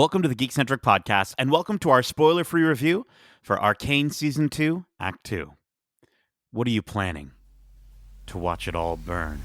Welcome to the Geekcentric podcast, and welcome to our spoiler-free review for Arcane Season 2, Act 2. What are you planning? To watch it all burn?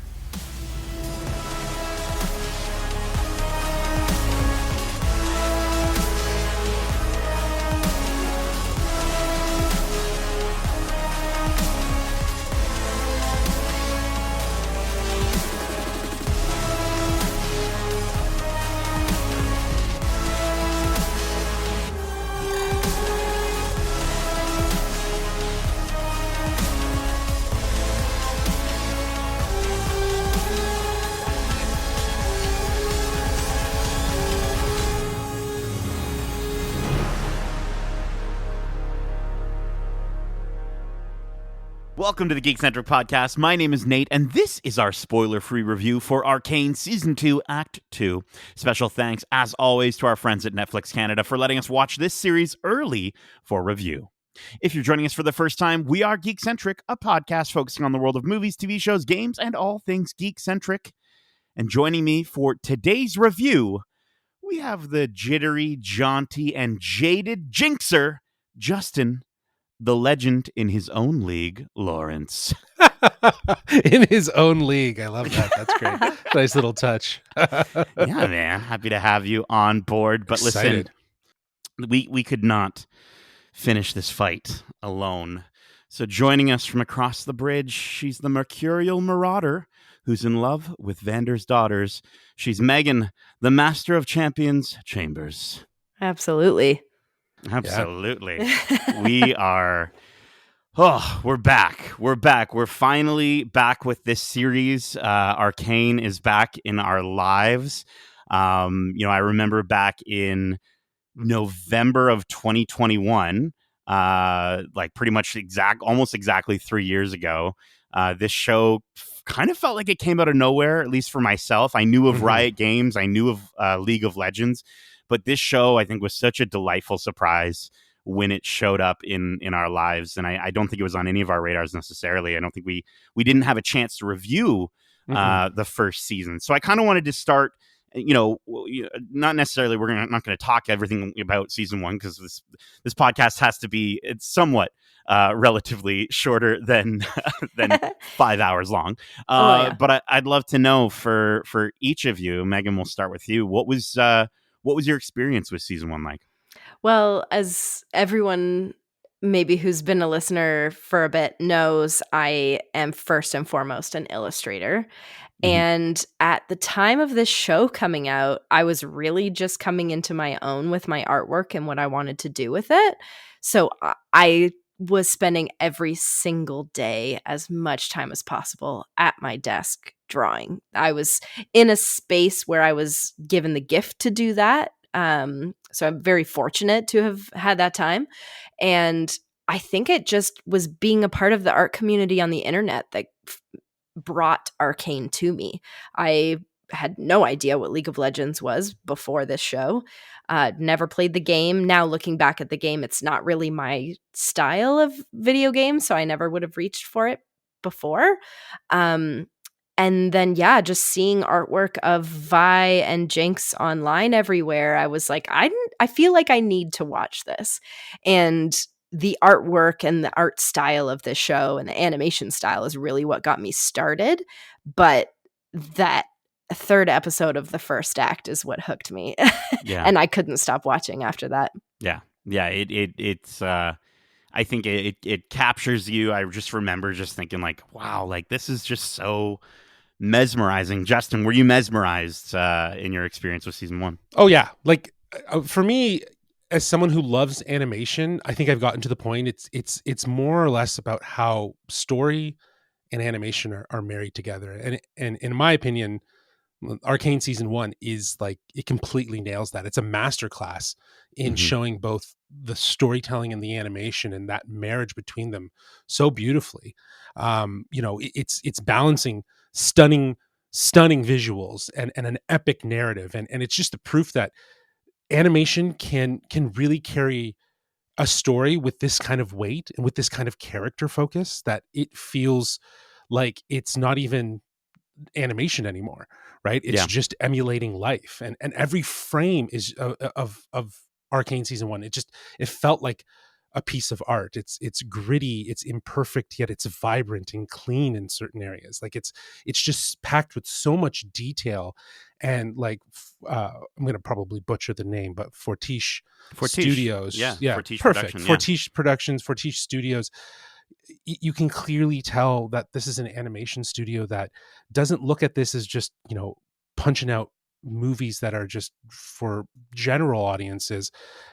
Welcome to the Geekcentric podcast. My name is Nate, and this is our spoiler-free review for Arcane Season 2, Act 2. Special thanks, as always, to our friends at Netflix Canada for letting us watch this series early for review. If you're joining us for the first time, we are Geekcentric, a podcast focusing on the world of movies, TV shows, games, and all things geek-centric. And joining me for today's review, we have the jittery, jaunty, and jaded jinxer, Justin, the legend in his own league, Lawrence. In his own league. I love that. That's great. Nice little touch. Yeah, man. Happy to have you on board. But Excited. Listen, we could not finish this fight alone. So joining us from across the bridge, she's the mercurial marauder who's in love with Vander's daughters. She's Megan, the master of champions, Chambers. Absolutely. We are... Oh, we're back. We're finally back with this series. Arcane is back in our lives. I remember back in November of 2021, pretty much almost exactly 3 years ago, this show kind of felt like it came out of nowhere, at least for myself. I knew of Riot Games. I knew of League of Legends. But this show, I think, was such a delightful surprise when it showed up in our lives. And I don't think it was on any of our radars necessarily. I don't think we didn't have a chance to review the first season. So I kind of wanted to start, not necessarily, not going to talk everything about season one, because this podcast has to be, it's somewhat relatively shorter than 5 hours long. But I'd love to know for each of you, Megan, we'll start with you. What was your experience with season one like? Well, as everyone maybe who's been a listener for a bit knows, I am first and foremost an illustrator. And at the time of this show coming out, I was really just coming into my own with my artwork and what I wanted to do with it. So I was spending every single day as much time as possible at my desk drawing. I was in a space where I was given the gift to do that. So I'm very fortunate to have had that time. And I think it just was being a part of the art community on the internet that brought Arcane to me. I had no idea what League of Legends was before this show. Never played the game. Now looking back at the game, it's not really my style of video game, so I never would have reached for it before. And then, just seeing artwork of Vi and Jinx online everywhere, I was like, I feel like I need to watch this. And the artwork and the art style of this show and the animation style is really what got me started. But that third episode of the first act is what hooked me. Yeah. And I couldn't stop watching after that. Yeah. It's I think it captures you. I just remember just thinking like, wow, like this is just so mesmerizing. Justin, were you mesmerized in your experience with season one? Oh, yeah. Like for me, as someone who loves animation, I think I've gotten to the point. It's more or less about how story and animation are married together. And in my opinion, Arcane Season 1 is like, it completely nails that. It's a masterclass in showing both the storytelling and the animation and that marriage between them so beautifully. It's balancing stunning visuals and an epic narrative. And it's just the proof that animation can really carry a story with this kind of weight and with this kind of character focus that it feels like it's not even animation anymore, right? It's Yeah. just emulating life, and every frame is of Arcane Season One. It felt like a piece of art. It's gritty, it's imperfect, yet it's vibrant and clean in certain areas. Like it's just packed with so much detail. And like I'm gonna probably butcher the name, but Fortiche Studios, Yeah, Fortiche perfect. Production, yeah. Fortiche Productions, Fortiche Studios. You can clearly tell that this is an animation studio that doesn't look at this as just, punching out movies that are just for general audiences.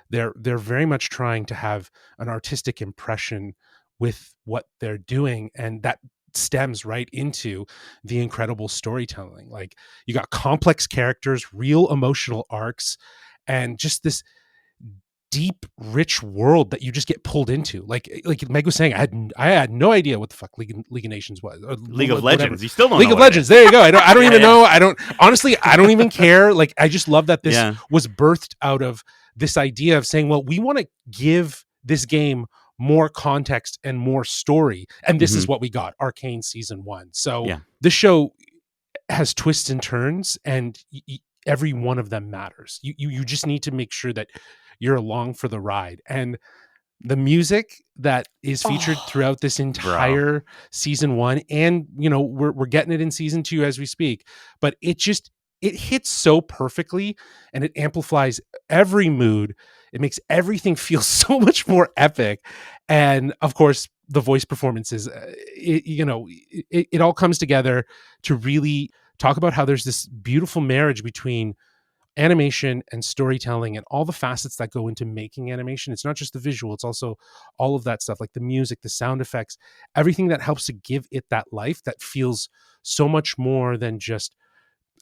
They're very much trying to have an artistic impression with what they're doing, and that stems right into the incredible storytelling. Like, you got complex characters, real emotional arcs, and just this deep, rich world that you just get pulled into. Like Meg was saying, I had no idea what the fuck League of Nations was. Or League of whatever. Legends. You still don't League know of what it Legends. is. There you go. I don't even know. I don't even care. Like, I just love that this Yeah. was birthed out of this idea of saying, well, we want to give this game more context and more story. And this is what we got, Arcane Season 1. So Yeah. this show has twists and turns, and every one of them matters. You just need to make sure that you're along for the ride. And the music that is featured throughout this entire Season 1, and we're getting it in Season 2 as we speak, but it hits so perfectly, and it amplifies every mood. It makes everything feel so much more epic. And of course, the voice performances, it all comes together to really talk about how there's this beautiful marriage between animation and storytelling and all the facets that go into making animation. It's not just the visual, it's also all of that stuff, like the music, the sound effects, everything that helps to give it that life that feels so much more than just,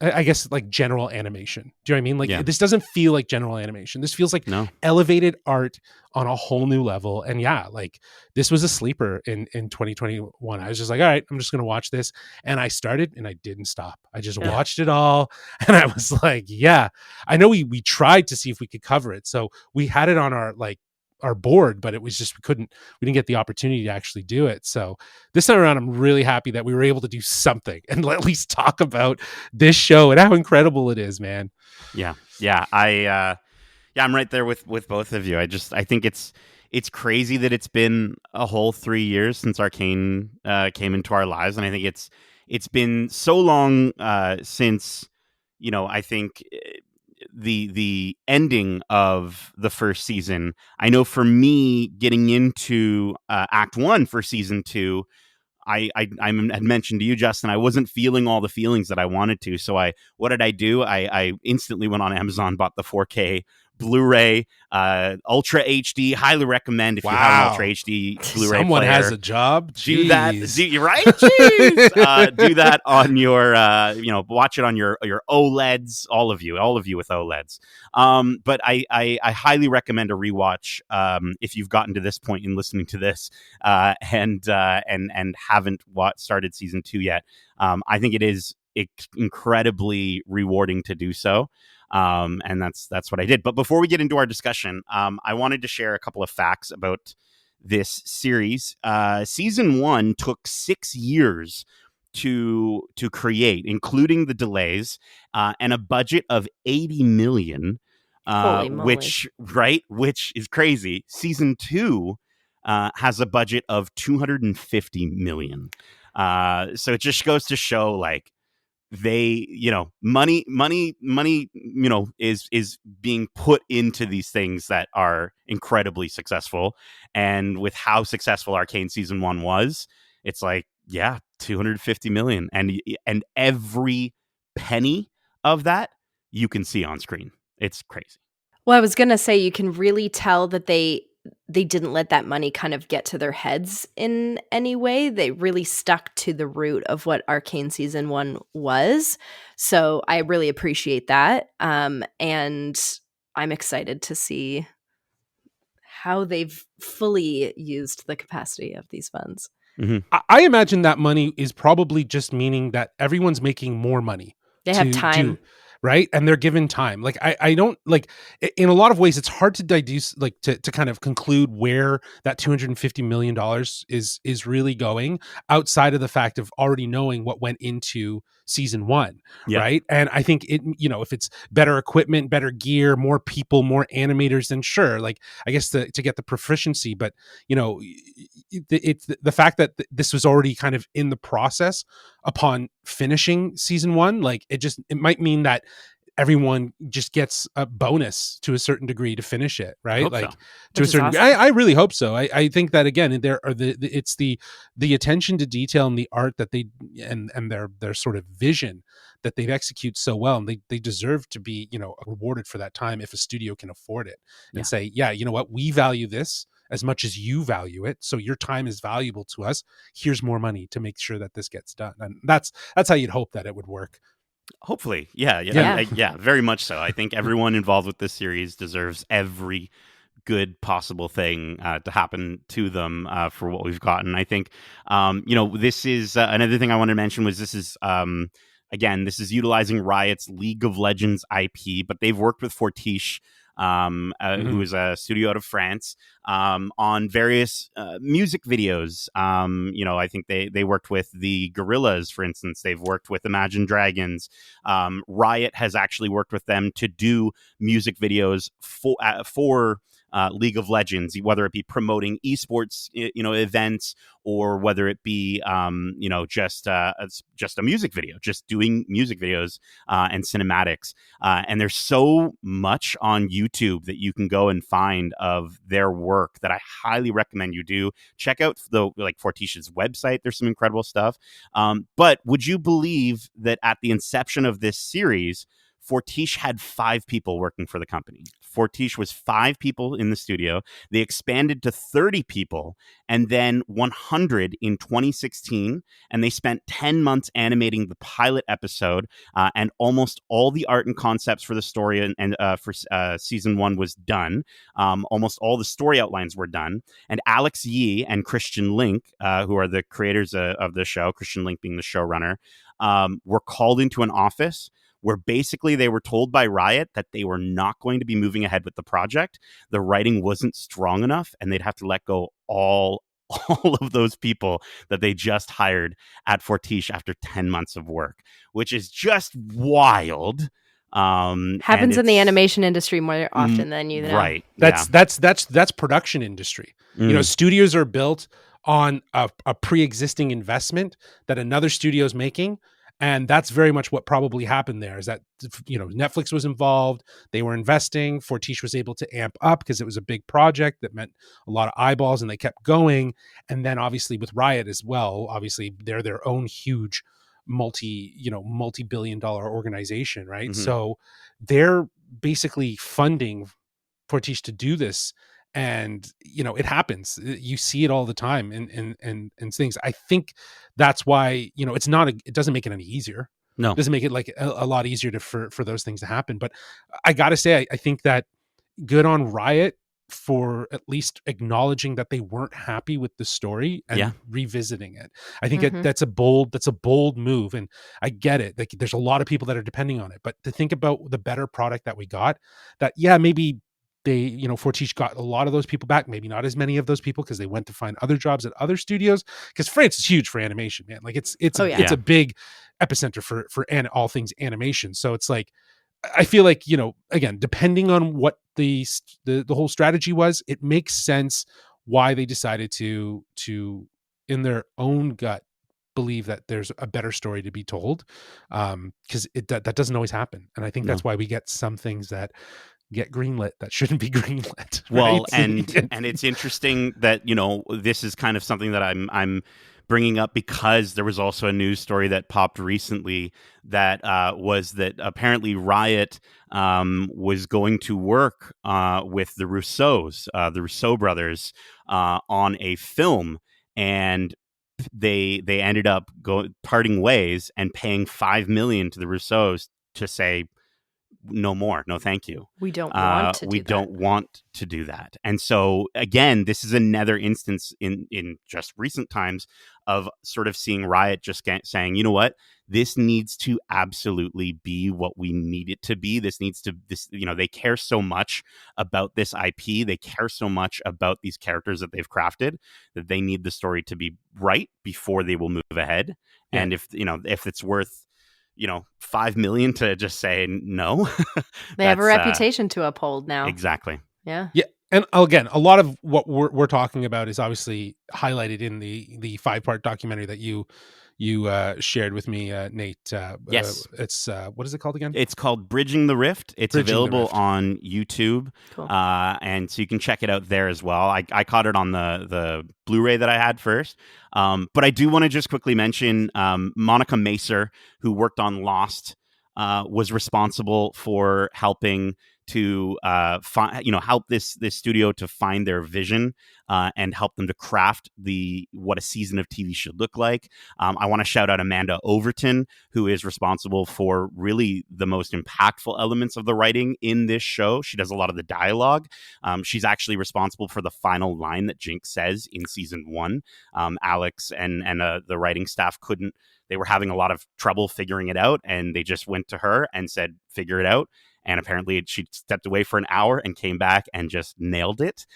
I guess, like general animation. Do you know what I mean? Like, this doesn't feel like general animation. This feels like elevated art on a whole new level. And yeah, like, this was a sleeper in 2021. I was just like, all right, I'm just going to watch this. And I started and I didn't stop. I just watched it all. And I was like, yeah, I know we tried to see if we could cover it. So we had it on our board, but it was just, we didn't get the opportunity to actually do it. So this time around, I'm really happy that we were able to do something and at least talk about this show and how incredible it is, man. Yeah. I'm right there with both of you. I think it's crazy that it's been a whole 3 years since Arcane came into our lives, and I think it's been so long since, I think the ending of the first season. I know for me, getting into Act 1 for Season 2, I had mentioned to you, Justin, I wasn't feeling all the feelings that I wanted to. So what did I do? I instantly went on Amazon, bought the 4K Blu-ray, Ultra HD. Highly recommend if you have an Ultra HD Blu-ray Someone player. has a job. Do that. Right? Jeez. Do that on your, watch it on your OLEDs. All of you with OLEDs. But I highly recommend a rewatch if you've gotten to this point in listening to this and haven't started Season 2 yet. I think it is incredibly rewarding to do so. And that's what I did. But before we get into our discussion, I wanted to share a couple of facts about this series. Season 1 took 6 years to create, including the delays, and a budget of $80 million, which is crazy. Season 2 has a budget of $250 million. So it just goes to show, like, they, money, is being put into these things that are incredibly successful. And with how successful Arcane Season 1 was, it's like, yeah, $250 million. And every penny of that you can see on screen. It's crazy. Well, I was going to say, you can really tell that they didn't let that money kind of get to their heads in any way. They really stuck to the root of what Arcane Season 1 was. So I really appreciate that. And I'm excited to see how they've fully used the capacity of these funds. Mm-hmm. I imagine that money is probably just meaning that everyone's making more money. They have time. Right. And they're given time. Like, I don't, like, in a lot of ways, it's hard to deduce, like, to kind of conclude where that $250 million is really going, outside of the fact of already knowing what went into season one, Yeah. right? And I think it, if it's better equipment, better gear, more people, more animators, then sure, like I guess to get the proficiency. But it's the fact that this was already kind of in the process upon finishing season one, like it might mean that everyone just gets a bonus to a certain degree to finish it, right? Hope Like so. to a Which is certain awesome. degree. I really hope so. I think that again, there are it's the attention to detail and the art that they and their sort of vision that they've executed so well, and they deserve to be rewarded for that time if a studio can afford it and Yeah. say, yeah, you know what, we value this as much as you value it, so your time is valuable to us. Here's more money to make sure that this gets done, and that's how you'd hope that it would work. Hopefully. Yeah. Yeah. Yeah, very much so. I think everyone involved with this series deserves every good possible thing to happen to them for what we've gotten. I think, this is another thing I wanted to mention was this is, again, this is utilizing Riot's League of Legends IP, but they've worked with Fortiche, who is a studio out of France, on various music videos. I think they worked with the Gorillaz, for instance. They've worked with Imagine Dragons. Riot has actually worked with them to do music videos for League of Legends, whether it be promoting esports, events, or whether it be, just a music video, just doing music videos and cinematics. And there's so much on YouTube that you can go and find of their work that I highly recommend you do. Check out Fortiche's website. There's some incredible stuff. But would you believe that at the inception of this series, Fortiche had 5 people working for the company? Fortiche was 5 people in the studio. They expanded to 30 people and then 100 in 2016. And they spent 10 months animating the pilot episode, and almost all the art and concepts for the story and for season 1 was done. Almost all the story outlines were done. And Alex Yee and Christian Link, who are the creators of the show, Christian Link being the showrunner, were called into an office where basically they were told by Riot that they were not going to be moving ahead with the project. The writing wasn't strong enough, and they'd have to let go all of those people that they just hired at Fortiche after 10 months of work, which is just wild. Happens in the animation industry more often than you know. Right. That's production industry. Studios are built on a pre-existing investment that another studio is making. And that's very much what probably happened there, is that, Netflix was involved. They were investing. Fortiche was able to amp up because it was a big project that meant a lot of eyeballs, and they kept going. And then obviously with Riot as well, obviously they're their own huge multi-billion-dollar organization, right? Mm-hmm. So they're basically funding Fortiche to do this. And it happens. You see it all the time in things. I think that's why it doesn't make it any easier. No, it doesn't make it like a lot easier for those things to happen. But I gotta say, I think that good on Riot for at least acknowledging that they weren't happy with the story and revisiting it. I think that's a bold move, and I get it. Like, there's a lot of people that are depending on it, but to think about the better product that we got, that maybe they, Fortiche got a lot of those people back, maybe not as many of those people because they went to find other jobs at other studios, because France is huge for animation, man. Like it's a big epicenter for all things animation. So it's like, I feel like, again, depending on what the whole strategy was, it makes sense why they decided to in their own gut believe that there's a better story to be told, because that doesn't always happen. And I think that's why we get some things that get greenlit that shouldn't be greenlit. Right? Well, and it's interesting that this is kind of something that I'm bringing up because there was also a news story that popped recently that was that apparently Riot was going to work with the Rousseau brothers, on a film, and they ended up parting ways and paying $5 million to the Rousseaus to say, no more, no thank you. We don't want to don't want to do that. And so again, this is another instance in just recent times of sort of seeing Riot just saying, you know what, this needs to absolutely be what we need it to be. They care so much about this IP. They care so much about these characters that they've crafted that they need the story to be right before they will move ahead. Yeah. And if it's worth $5 million to just say no. They have a reputation to uphold now. Exactly. Yeah. Yeah. And again, a lot of what we're talking about is obviously highlighted in the 5-part documentary that you shared with me, Nate. Yes. It's what is it called again? It's called Bridging the Rift. It's available on YouTube. Cool. And so you can check it out there as well. I caught it on the Blu-ray that I had first. But I do want to just quickly mention Monica Macer, who worked on Lost, was responsible for helping to help this studio to find their vision and help them to craft what a season of TV should look like. I want to shout out Amanda Overton, who is responsible for really the most impactful elements of the writing in this show. She does a lot of the dialogue. She's actually responsible for the final line that Jinx says in season 1. Alex and the writing staff they were having a lot of trouble figuring it out, and they just went to her and said, figure it out. And apparently she stepped away for an hour and came back and just nailed it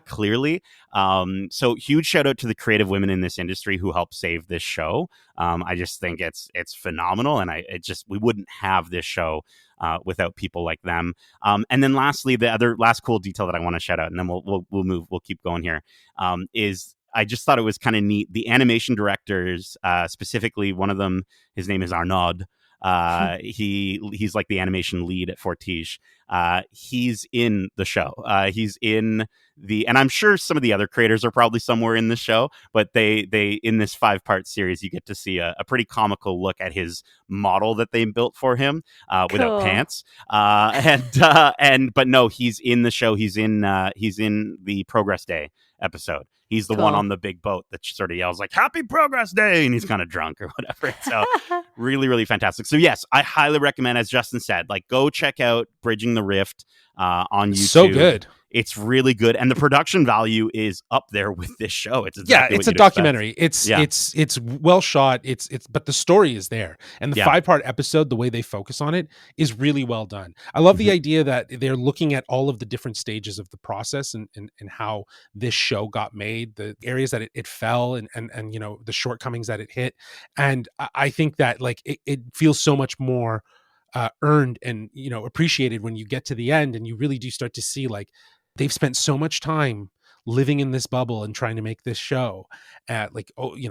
clearly. So huge shout out to the creative women in this industry who helped save this show. I just think it's phenomenal. And we wouldn't have this show without people like them. And then lastly, the other last cool detail that I want to shout out, and then we'll keep going here, is I just thought it was kind of neat. The animation directors, specifically one of them, his name is Arnaud. He's like the animation lead at Fortiche. He's in the show. He's in and I'm sure some of the other creators are probably somewhere in the show, but they in this 5-part series, you get to see a pretty comical look at his model that they built for him without pants. But no, he's in the show. He's in the Progress Day episode. He's the one on the big boat that sort of yells like "Happy Progress Day," and he's kind of drunk or whatever. So really, really fantastic. So yes, I highly recommend, as Justin said, go check out Bridging the Rift on YouTube. So good. It's really good, and the production value is up there with this show. It's it's a documentary. It's well shot. But the story is there, and the 5-part episode, the way they focus on it, is really well done. I love the idea that they're looking at all of the different stages of the process and how this show got made, the areas that it fell, and the shortcomings that it hit, and I think that it feels so much more earned and appreciated when you get to the end, and you really do start to see they've spent so much time living in this bubble and trying to make this show at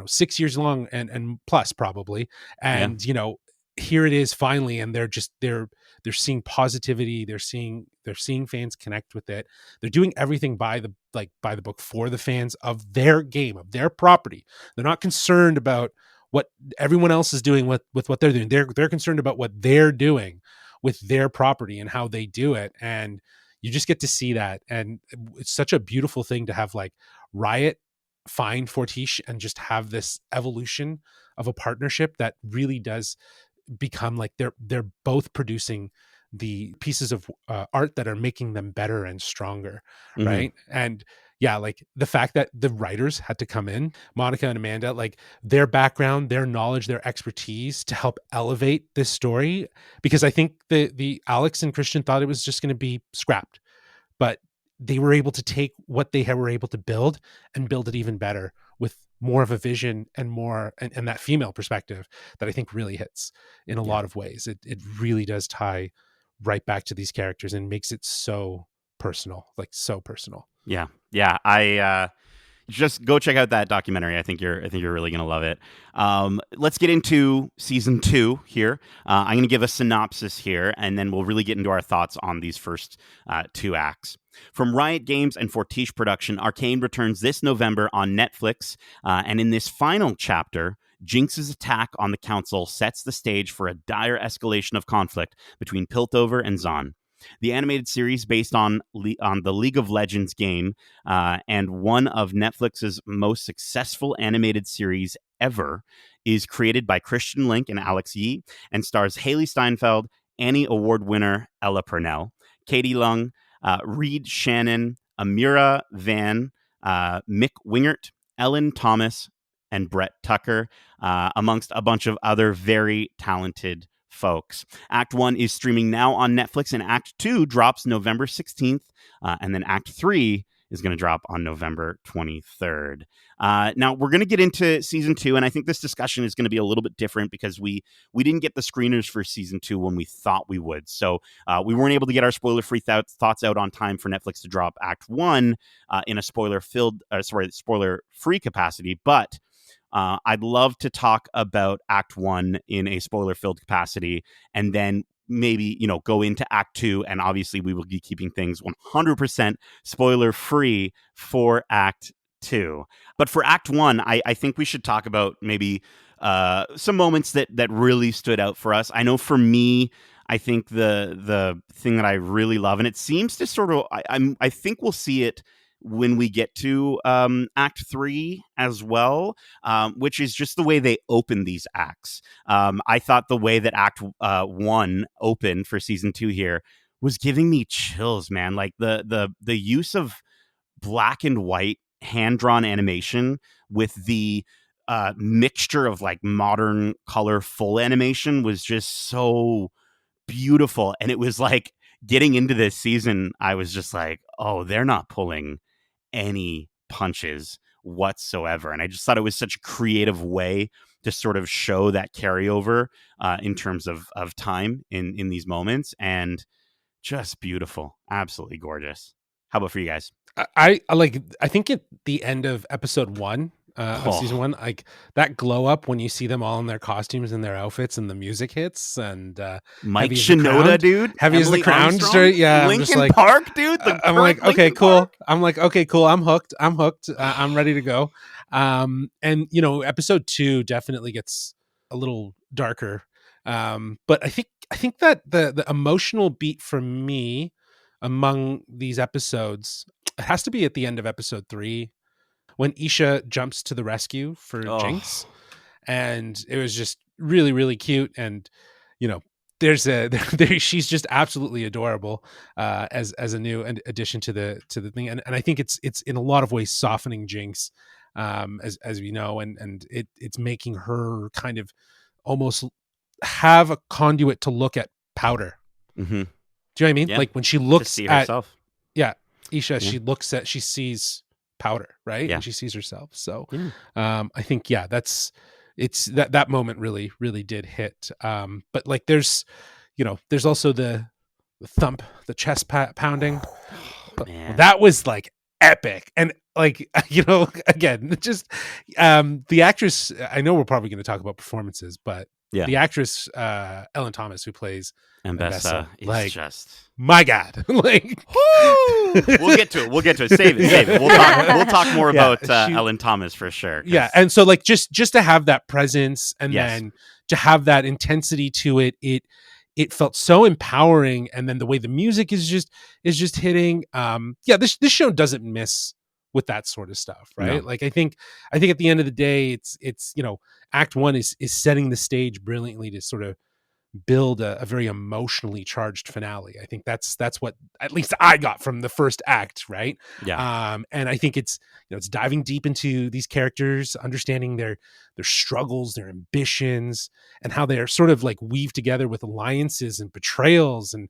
6 years long and plus probably. And, here it is finally. And they're seeing positivity. They're seeing fans connect with it. They're doing everything by the book for the fans of their game, of their property. They're not concerned about what everyone else is doing with what they're doing. They're concerned about what they're doing with their property and how they do it. And you just get to see that. And it's such a beautiful thing to have Riot find Fortiche and just have this evolution of a partnership that really does become they're both producing the pieces of art that are making them better and stronger. Mm-hmm. Right. And the fact that the writers had to come in, Monica and Amanda, their background, their knowledge, their expertise to help elevate this story, because I think the Alex and Christian thought it was just going to be scrapped, but they were able to take what they were able to build and build it even better with more of a vision and more and that female perspective that I think really hits in a lot of ways. It really does tie right back to these characters and makes it so personal, so personal. Yeah. I just go check out that documentary. I think you're really going to love it. Let's get into season 2 here. I'm going to give a synopsis here, and then we'll really get into our thoughts on these first 2 acts. From Riot Games and Fortiche production, Arcane returns this November on Netflix, and in this final chapter, Jinx's attack on the council sets the stage for a dire escalation of conflict between Piltover and Zon. The animated series, based on the League of Legends game and one of Netflix's most successful animated series ever, is created by Christian Link and Alex Yee and stars Haley Steinfeld, Annie Award winner Ella Purnell, Katie Lung, Reed Shannon, Amira Van, Mick Wingert, Ellen Thomas, and Brett Tucker, amongst a bunch of other very talented folks. Act 1 is streaming now on Netflix, and Act 2 drops November 16th, and then Act 3 is going to drop on November 23rd. Now we're going to get into season 2, and I think this discussion is going to be a little bit different because we didn't get the screeners for season 2 when we thought we would. So we weren't able to get our spoiler-free thoughts out on time for Netflix to drop Act 1 in a spoiler-free capacity. But I'd love to talk about Act 1 in a spoiler-filled capacity, and then maybe, go into Act 2, and obviously we will be keeping things 100% spoiler-free for Act 2. But for Act 1, I think we should talk about maybe some moments that really stood out for us. I know for me, I think the thing that I really love, and it seems to sort of, I think we'll see it when we get to Act 3 as well, which is just the way they open these acts. I thought the way that Act 1 opened for season 2 here was giving me chills, man. Like the use of black and white hand-drawn animation with the mixture of like modern color full animation was just so beautiful. And it was like getting into this season, I was just like, oh, they're not pulling any punches whatsoever. And I just thought it was such a creative way to sort of show that carryover in terms of time in these moments, and just beautiful, absolutely gorgeous. How about for you guys? I think at the end of episode 1 of season 1, like that glow up when you see them all in their costumes and their outfits and the music hits, and Mike Shinoda, dude, heavy as the crown, yeah, Linkin I'm just like, Park, dude. I'm like, okay, cool. I'm like, okay, cool. I'm hooked. I'm ready to go. And episode 2 definitely gets a little darker. But I think that the emotional beat for me among these episodes, it has to be at the end of episode 3 when Isha jumps to the rescue for Jinx, and it was just really, really cute. And she's just absolutely adorable as a new addition to the thing, and I think it's in a lot of ways softening Jinx, as we know, and it's making her kind of almost have a conduit to look at Powder. Mm-hmm. Do you know what I mean? Yeah. Like when she looks to see herself. Isha, she sees Powder, right? Yeah. And she sees herself. So I think it's that moment really, really did hit. But like there's also the thump, the chest pounding. That was like epic. And like, again, just the actress, I know we're probably going to talk about performances, but the actress Ellen Thomas, who plays Ambessa, is like, just, my God, like we'll get to it. Save it. We'll talk more about Ellen Thomas for sure. Yeah, and so like just to have that presence, and then to have that intensity to it, it felt so empowering. And then the way the music is just hitting. This show doesn't miss with that sort of stuff, right? No. Like I think at the end of the day, it's Act 1 is setting the stage brilliantly to sort of build a very emotionally charged finale. I think that's what at least I got from the first act, right? Yeah. And I think it's it's diving deep into these characters, understanding their struggles, their ambitions, and how they are sort of like weaved together with alliances and betrayals and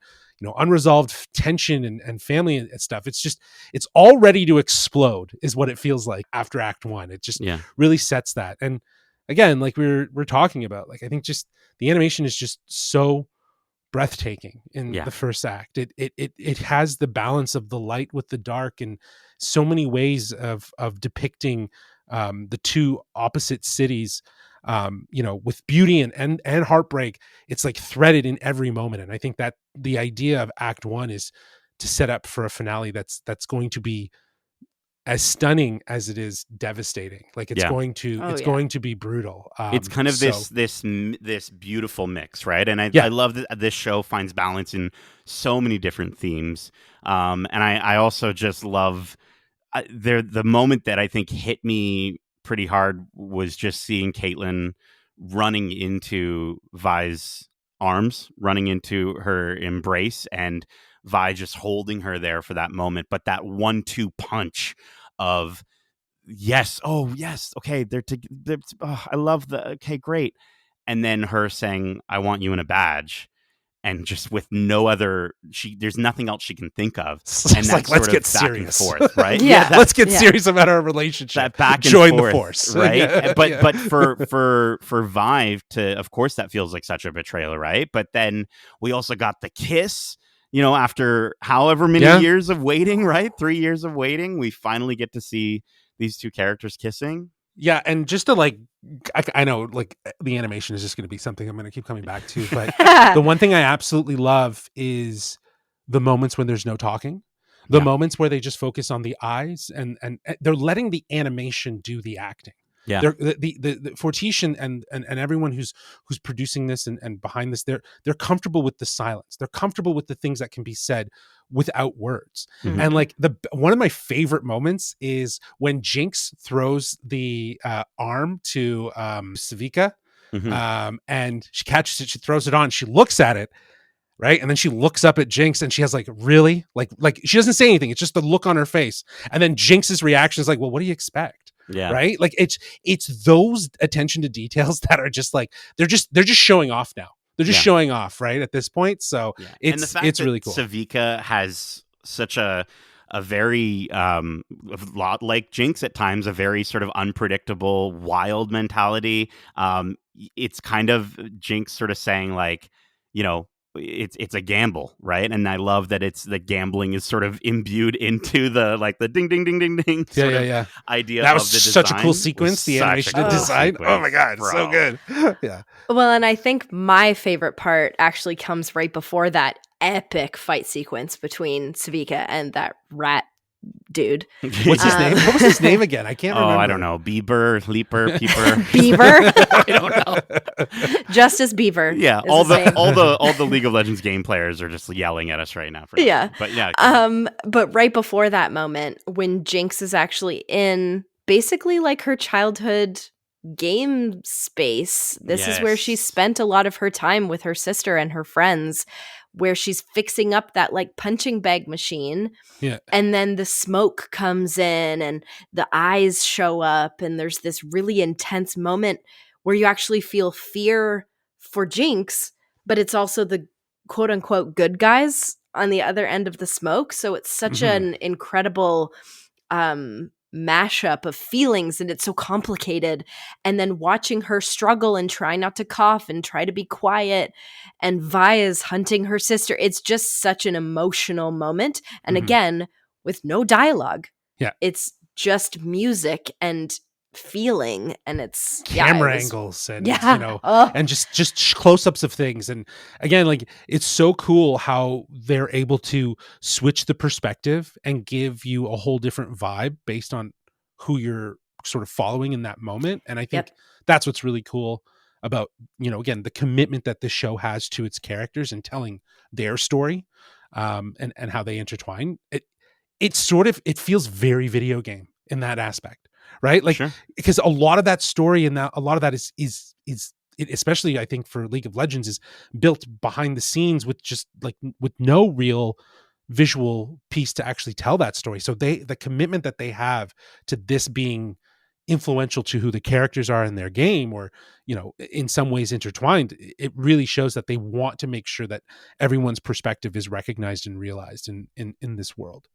unresolved tension and family and stuff. It's all ready to explode is what it feels like after Act 1. It just really sets that. And again, like we're talking about, like I think just the animation is just so breathtaking in the first act. It has the balance of the light with the dark and so many ways of depicting the two opposite cities, with beauty and heartbreak. It's like threaded in every moment. And I think that the idea of Act 1 is to set up for a finale that's going to be as stunning as it is devastating. Like it's going to be brutal. It's kind of this beautiful mix, right? And I love that this show finds balance in so many different themes. And I also just love the moment that I think hit me pretty hard was just seeing Caitlin running into Vi's arms, running into her embrace, and Vi just holding her there for that moment. But that 1-2 punch of yes, okay, I love okay, great. And then her saying, I want you in a badge. and just with no other, there's nothing else she can think of. And and like, let's get serious, back and forth, right? Yeah. Let's get serious about our relationship. That back and join forth, the force, right? Yeah. But for Vive to, of course, that feels like such a betrayal, right? But then we also got the kiss. After however many years of waiting, right? 3 years of waiting, we finally get to see these two characters kissing. Yeah, and just to I know like the animation is just going to be something I'm going to keep coming back to, but the one thing I absolutely love is the moments when there's no talking, the moments where they just focus on the eyes, and they're letting the animation do the acting. Yeah, the Fortiche and everyone who's producing this and behind this, they're comfortable with the silence. They're comfortable with the things that can be said without words. Mm-hmm. And like one of my favorite moments is when Jinx throws the arm to Savika, and she catches it, she throws it on, she looks at it, right, and then she looks up at Jinx and she has like, really, like she doesn't say anything. It's just the look on her face, and then Jinx's reaction is like, well, what do you expect? Yeah. Right. Like it's those attention to details that are just like, they're just showing off now. They're just showing off, right, at this point. So it's really cool. Savika has such a very lot like Jinx at times, a very sort of unpredictable, wild mentality. It's kind of Jinx sort of saying like, it's a gamble, right? And I love that the gambling is sort of imbued into the ding ding ding ding ding sort of idea. That was of the such design. a cool sequence. The animation and design. Oh my god, it's so good. Yeah. Well, and I think my favorite part actually comes right before that epic fight sequence between Savika and that rat dude. What's his name? What was his name again? I can't remember. I don't know. Bieber, Leaper, Peeper. Beaver. I don't know. Justice Beaver. Yeah, all the League of Legends game players are just yelling at us right now. But yeah. But right before that moment, when Jinx is actually in basically like her childhood game space, this is where she spent a lot of her time with her sister and her friends, where she's fixing up that like punching bag machine. Yeah. And then the smoke comes in and the eyes show up, and there's this really intense moment where you actually feel fear for Jinx, but it's also the quote unquote good guys on the other end of the smoke. So it's such an incredible mashup of feelings, and it's so complicated. And then watching her struggle and try not to cough and try to be quiet, and Vi's hunting her sister, it's just such an emotional moment. And again, with no dialogue. Yeah, it's just music and feeling, and it's camera angles and and just close-ups of things. And again, like, it's so cool how they're able to switch the perspective and give you a whole different vibe based on who you're sort of following in that moment. And I think that's what's really cool about, again, the commitment that this show has to its characters and telling their story, and how they intertwine. It feels very video game in that aspect. Right. Like, because a lot of that story and a lot of that is especially, I think, for League of Legends, is built behind the scenes with just like with no real visual piece to actually tell that story. So the commitment that they have to this being influential to who the characters are in their game, or, in some ways intertwined, it really shows that they want to make sure that everyone's perspective is recognized and realized in this world.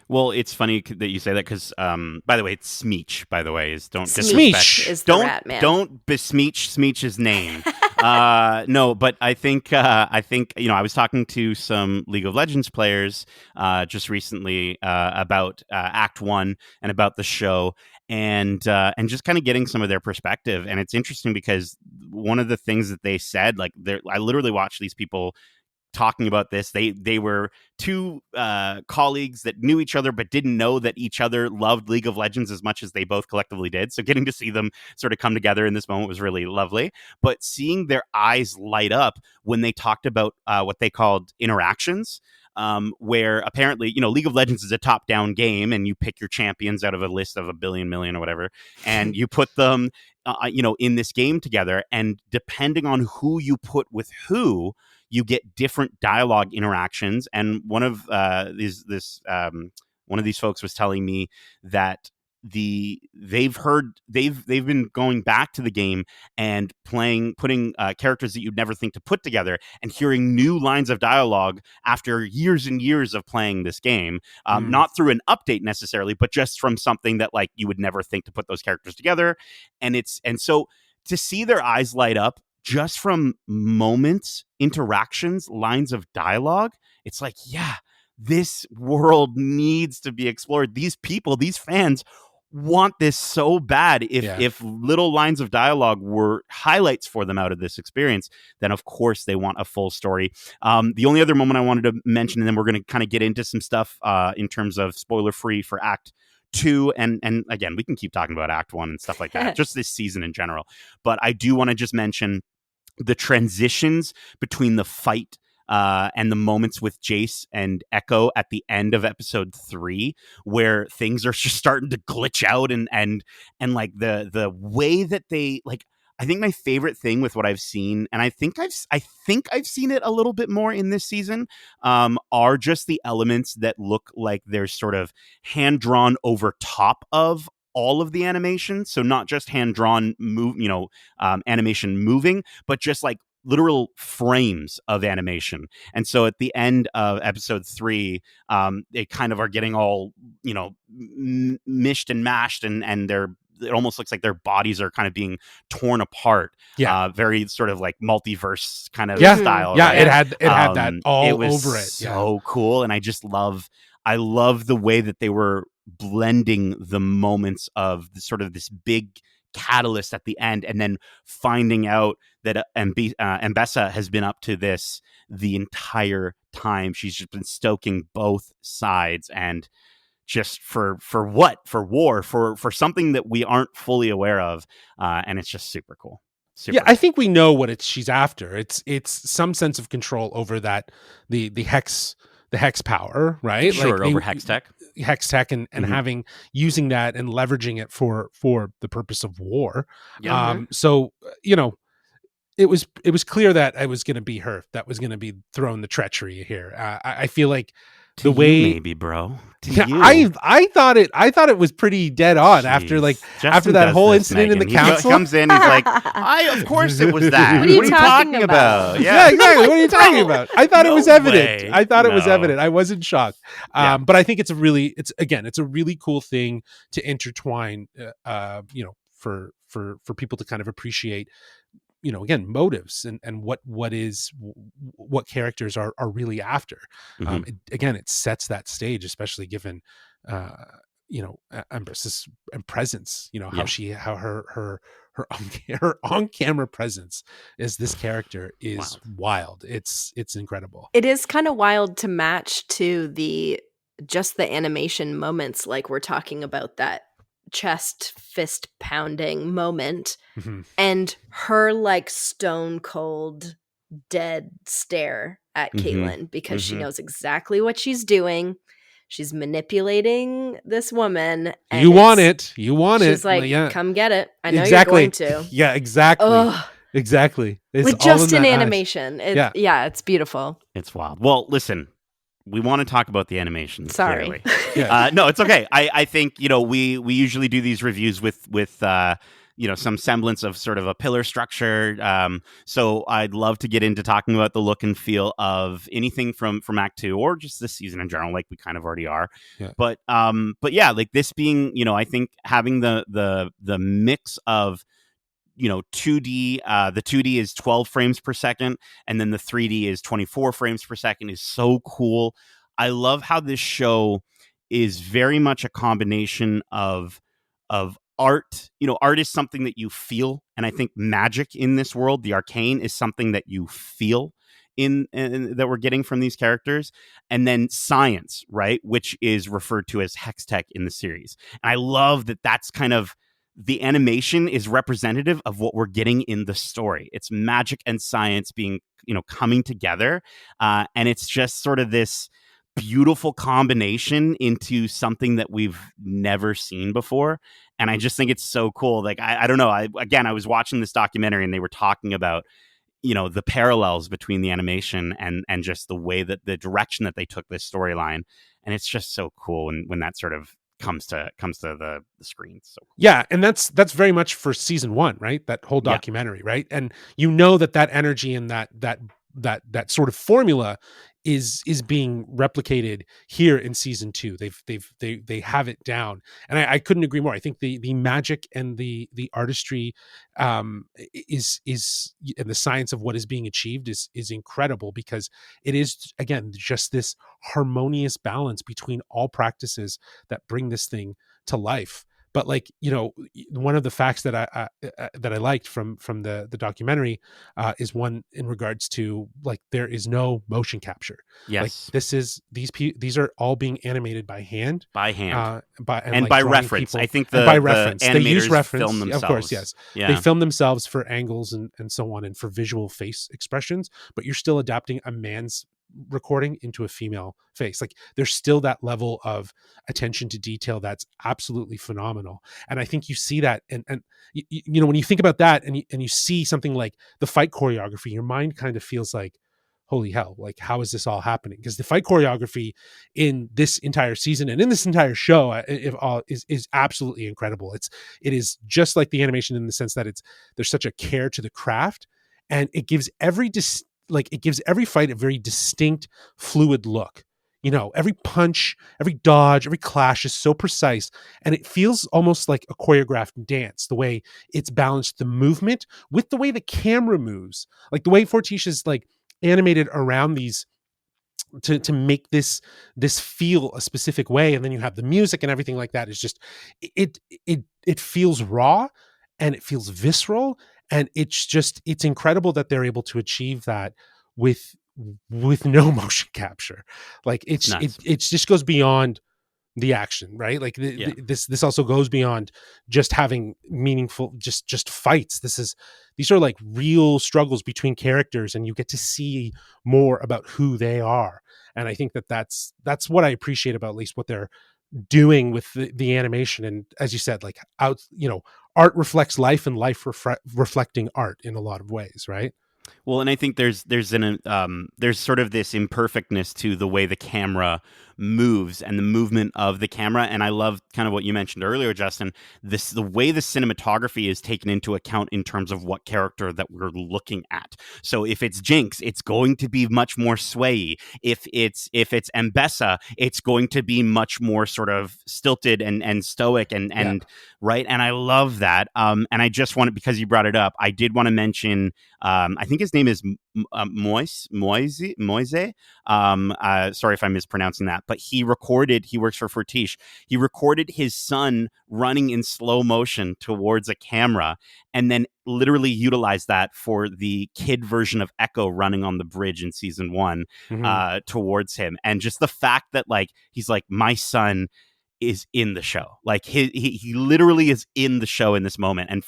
Well, it's funny that you say that because, by the way, it's Smeech. By the way, don't Smeech is the rat man. Don't besmeech Smeech's name. No, but I think I was talking to some League of Legends players just recently about Act 1 and about the show, and just kind of getting some of their perspective. And it's interesting because one of the things that they said, like, I literally watched these people talking about this. They were two colleagues that knew each other but didn't know that each other loved League of Legends as much as they both collectively did. So getting to see them sort of come together in this moment was really lovely. But seeing their eyes light up when they talked about what they called interactions, where apparently, League of Legends is a top-down game, and you pick your champions out of a list of 1 billion million or whatever, and you put them in this game together, and depending on who you put with who, you get different dialogue interactions. And one of these folks was telling me that they've been going back to the game and putting characters that you'd never think to put together, and hearing new lines of dialogue after years and years of playing this game, not through an update necessarily, but just from something that like you would never think to put those characters together. And so to see their eyes light up just from moments, interactions, lines of dialogue, it's like, yeah, this world needs to be explored. These people, these fans want this so bad. If little lines of dialogue were highlights for them out of this experience, then of course they want a full story. The only other moment I wanted to mention, and then we're going to kind of get into some stuff in terms of spoiler free for Act 2, and again, we can keep talking about Act 1 and stuff like that, just this season in general. But I do want to just mention the transitions between the fight and the moments with Jace and Echo at the end of episode 3, where things are just starting to glitch out, and like the way that they, like, I think my favorite thing with what I've seen, and I think I've seen it a little bit more in this season, are just the elements that look like they're sort of hand drawn over top of all of the animation. So not just hand drawn animation moving, but just like literal frames of animation. And so at the end of episode 3, they kind of are getting all, mished and mashed, and it almost looks like their bodies are kind of being torn apart. Yeah. Very sort of like multiverse kind of style. Yeah. Right? It had that all over it. So cool. And I just love the way that they were blending the moments of sort of this big catalyst at the end, and then finding out that Mbessa has been up to this the entire time. She's just been stoking both sides, and just for war, for something that we aren't fully aware of, and it's just super cool. I think we know what she's after. It's some sense of control over that the hex power, right? Sure, like over hex tech, and using that and leveraging it for the purpose of war. Yeah. So it was clear that it was going to be her that was going to be throwing the treachery here. I feel like the way, maybe, bro. I thought it was pretty dead on. Jeez. after that whole incident in the council. He comes in, he's like, of course it was that. What are you talking about? Yeah, exactly. What are you talking about? I thought it was evident. It was evident. I wasn't shocked. But I think it's a really cool thing to intertwine, for people to kind of appreciate, again, motives and what characters are really after. It sets that stage, especially given Empress's presence, how her on-camera presence as this character is wild. It's incredible. It is kind of wild to match to the animation moments, like we're talking about that chest fist pounding moment, and her like stone cold dead stare at Caitlin, because she knows exactly what she's doing. She's manipulating this woman. And you want it. She's like, come get it. I know exactly. You're going to. Yeah, exactly. Ugh. Exactly. It's with just in animation. It's beautiful. It's wild. Well, listen, we want to talk about the animation. Sorry. No, it's okay. I think, we usually do these reviews with some semblance of sort of a pillar structure. So I'd love to get into talking about the look and feel of anything from Act 2 or just this season in general, like we kind of already are. Yeah. But yeah, like this being, I think having the mix of 2D, the 2D is 12 frames per second, and then the 3D is 24 frames per second is so cool. I love how this show is very much a combination of art. Art is something that you feel, and I think magic in this world, the arcane, is something that you feel in that we're getting from these characters, and then science, right, which is referred to as hex tech in the series. And I love that that's kind of the animation is representative of what we're getting in the story. It's magic and science being, coming together. And it's just sort of this beautiful combination into something that we've never seen before. And I just think it's so cool. Like, I don't know. I was watching this documentary and they were talking about, the parallels between the animation and just the way that the direction that they took this storyline. And it's just so cool when that sort of comes to the screen. So cool. Yeah, and that's very much for season 1, right? That whole documentary, right? And you know that energy and that sort of formula is being replicated here in season 2. They have it down, and I couldn't agree more. I think the magic and the artistry is and the science of what is being achieved is incredible, because it is, again, just this harmonious balance between all practices that bring this thing to life. But like, one of the facts that I liked from the documentary is one in regards to, like, there is no motion capture. Like, Yes. these are all being animated by hand, and like, by reference. people, I think by reference. the They use animators reference, film themselves. of course, yes. Yeah. They film themselves for angles and so on, and for visual face expressions, but you're still adapting a man's recording into a female face. Like, there's still that level of attention to detail that's absolutely phenomenal. And I think you see that, and when you think about that, and you see something like the fight choreography, your mind kind of feels like, holy hell, like, how is this all happening? Because the fight choreography in this entire season and in this entire show is absolutely incredible. It is just like the animation, in the sense that there's such a care to the craft, and it gives every fight a very distinct, fluid look. Every punch, every dodge, every clash is so precise, and it feels almost like a choreographed dance, the way it's balanced the movement with the way the camera moves, like the way Fortiche is, like, animated around these to make this feel a specific way. And then you have the music and everything like that. Is just, it feels raw, and it feels visceral, and it's incredible that they're able to achieve that with no motion capture. Like, it just goes beyond the action, right? Like, this also goes beyond just having meaningful just fights. These are like real struggles between characters, and you get to see more about who they are. And I think that's what I appreciate about, at least, what they're doing with the animation. And as you said, like, art reflects life, and life reflecting art in a lot of ways, right? Well, and I think there's sort of this imperfectness to the way the camera moves and the movement of the camera. And I love kind of what you mentioned earlier, Justin, the way the cinematography is taken into account in terms of what character that we're looking at. So if it's Jinx, it's going to be much more swayy. If it's Mbessa, it's going to be much more sort of stilted and stoic and right. And I love that. And I just wanted, because you brought it up, I did want to mention, I think his name is Moise. Sorry if I'm mispronouncing that, but he works for Fortiche. He recorded his son running in slow motion towards a camera, and then literally utilized that for the kid version of Echo running on the bridge in season 1 towards him. And just the fact that, like, he's like, my son is in the show. Like, he literally is in the show in this moment. And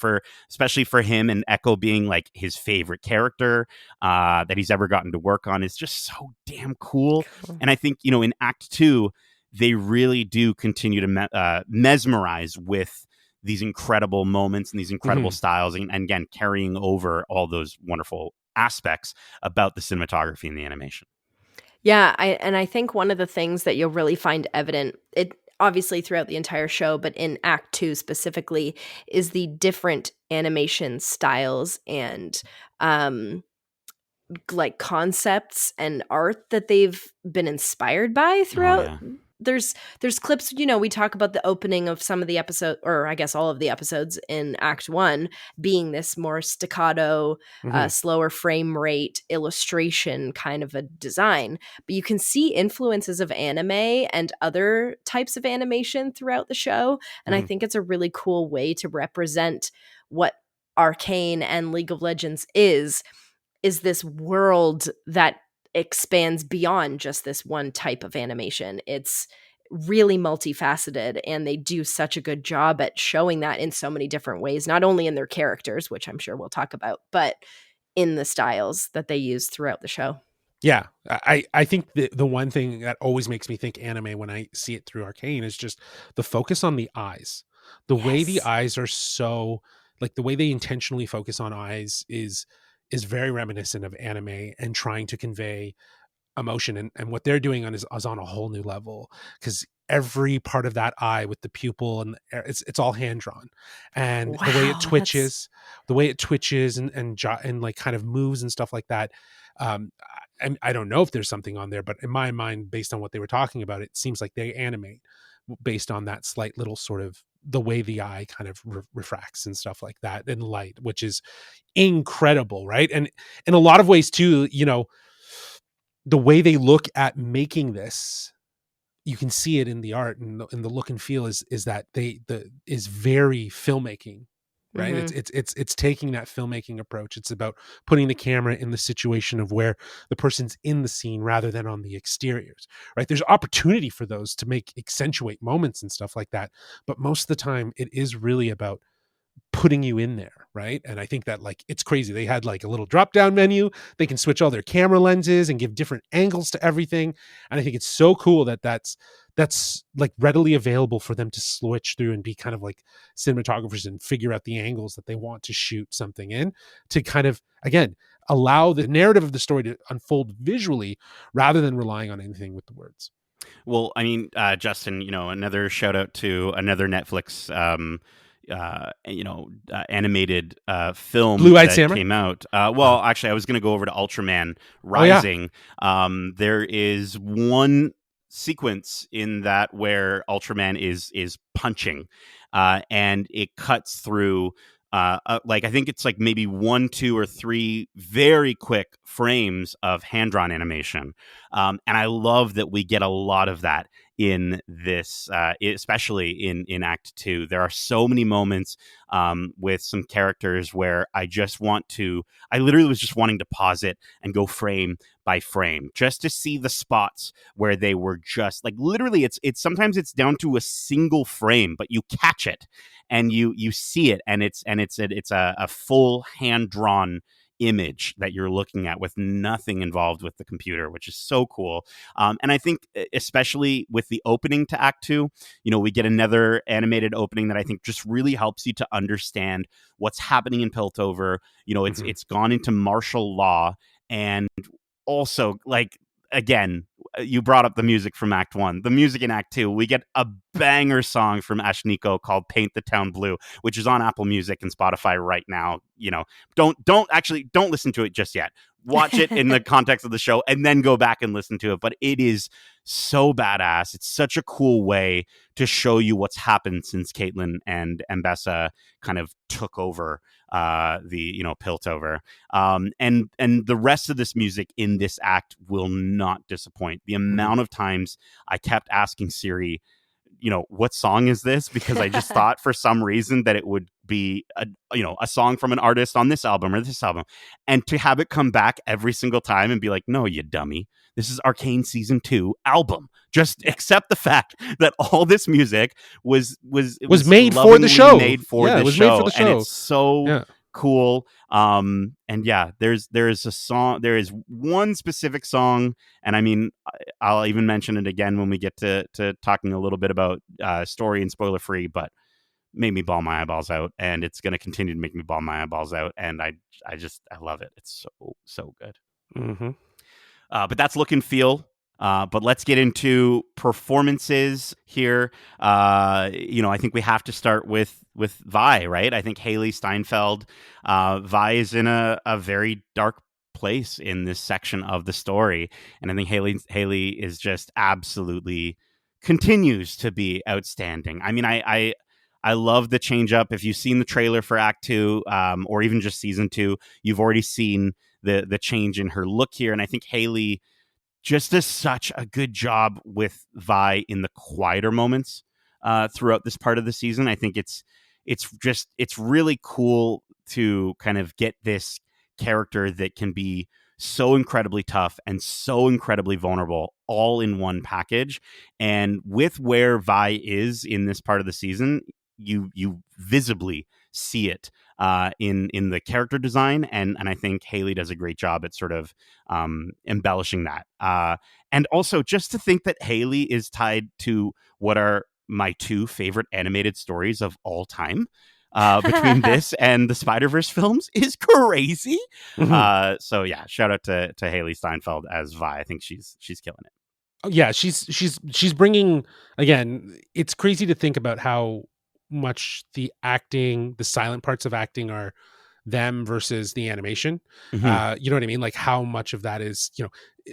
especially for him, and Echo being like his favorite character that he's ever gotten to work on, is just so damn cool. And I think, in Act 2, they really do continue to mesmerize with these incredible moments and these incredible styles, and again, carrying over all those wonderful aspects about the cinematography and the animation. Yeah, I think one of the things that you'll really find evident, it obviously throughout the entire show, but in Act 2 specifically, is the different animation styles and like concepts and art that they've been inspired by throughout. Oh, yeah. There's clips, we talk about the opening of some of the episode, or I guess all of the episodes in Act 1 being this more staccato, slower frame rate illustration kind of a design. But you can see influences of anime and other types of animation throughout the show. And I think it's a really cool way to represent what Arcane and League of Legends is this world that expands beyond just this one type of animation. It's really multifaceted, and they do such a good job at showing that in so many different ways, not only in their characters, which I'm sure we'll talk about, but in the styles that they use throughout the show. Yeah, I think the one thing that always makes me think anime when I see it through Arcane is just the focus on the eyes. The way the eyes are so, like, the way they intentionally focus on eyes is very reminiscent of anime, and trying to convey emotion, and what they're doing is on a whole new level. Because every part of that eye with the pupil, and it's all hand drawn, and the way it Wow, twitches and like kind of moves and stuff like that. I don't know if there's something on there, but in my mind, based on what they were talking about, it seems like they animate based on that slight little sort of the way the eye kind of refracts and stuff like that in light, which is incredible, right? And in a lot of ways too, you know, the way they look at making this, you can see it in the art, and the look and feel is that is very filmmaking, right? Mhm. It's taking that filmmaking approach. It's about putting the camera in the situation of where the person's in the scene rather than on the exteriors, right? There's opportunity for those to make accentuate moments and stuff like that, but most of the time it is really about putting you in there, right? And I think that, like, it's crazy. They had like a little drop down menu. They can switch all their camera lenses and give different angles to everything. And I think it's so cool that that's like readily available for them to switch through and be kind of like cinematographers and figure out the angles that they want to shoot something in, to kind of, again, allow the narrative of the story to unfold visually rather than relying on anything with the words. Well, I mean, Justin, you know, another shout out to another Netflix, animated film Blue-Eyed that Samurai? came out. Well, actually, I was going to go over to Ultraman Rising. There is one sequence in that where Ultraman is punching, and it cuts through. Like, I think it's like maybe 1, 2, or 3 very quick frames of hand-drawn animation, and I love that we get a lot of that in this, especially in Act 2. There are so many moments with some characters where I literally was just wanting to pause it and go frame by frame just to see the spots where they were just like, literally, it's sometimes it's down to a single frame, but you catch it and you see it, and it's a full hand-drawn image that you're looking at with nothing involved with the computer, which is so cool. And I think especially with the opening to Act 2, you know, we get another animated opening that I think just really helps you to understand what's happening in Piltover. You know, it's gone into martial law, and also, like, again, you brought up the music from Act 1. The music in Act 2, we get a banger song from Ashniko called Paint the Town Blue, which is on Apple Music and Spotify right now. You know, don't listen to it just yet. Watch it in the context of the show and then go back and listen to it. But it is so badass. It's such a cool way to show you what's happened since Caitlin and Mbessa kind of took over Piltover. And the rest of this music in this act will not disappoint. The amount of times I kept asking Siri, you know, what song is this? Because I just thought for some reason that it would be a song from an artist on this album or this album, and to have it come back every single time and be like, no, you dummy, this is Arcane Season 2 album. Just accept the fact that all this music was made for the show. Made for the show, and it's so cool. And yeah, there is one specific song, and I mean, I'll even mention it again when we get to talking a little bit about story and spoiler free, but made me bawl my eyeballs out, and it's going to continue to make me bawl my eyeballs out, and I love it. It's so good. But that's look and feel. But let's get into performances here. I think we have to start with Vi, right? I think Haley Steinfeld, Vi is in a very dark place in this section of the story, and I think Haley is just absolutely continues to be outstanding. I mean, I love the change up. If you've seen the trailer for Act 2, or even just Season 2, you've already seen the change in her look here, and I think Haley just does such a good job with Vi in the quieter moments throughout this part of the season. I think it's really cool to kind of get this character that can be so incredibly tough and so incredibly vulnerable all in one package. And with where Vi is in this part of the season, you visibly see it in the character design, and I think Haley does a great job at sort of embellishing that. And also, just to think that Haley is tied to what are my 2 favorite animated stories of all time, between this and the Spider-Verse films, is crazy. So yeah, shout out to Haley Steinfeld as Vi. I think she's killing it. Yeah, she's bringing, again, it's crazy to think about how much the acting, the silent parts of acting are them versus the animation. Mhm. You know what I mean? Like how much of that is,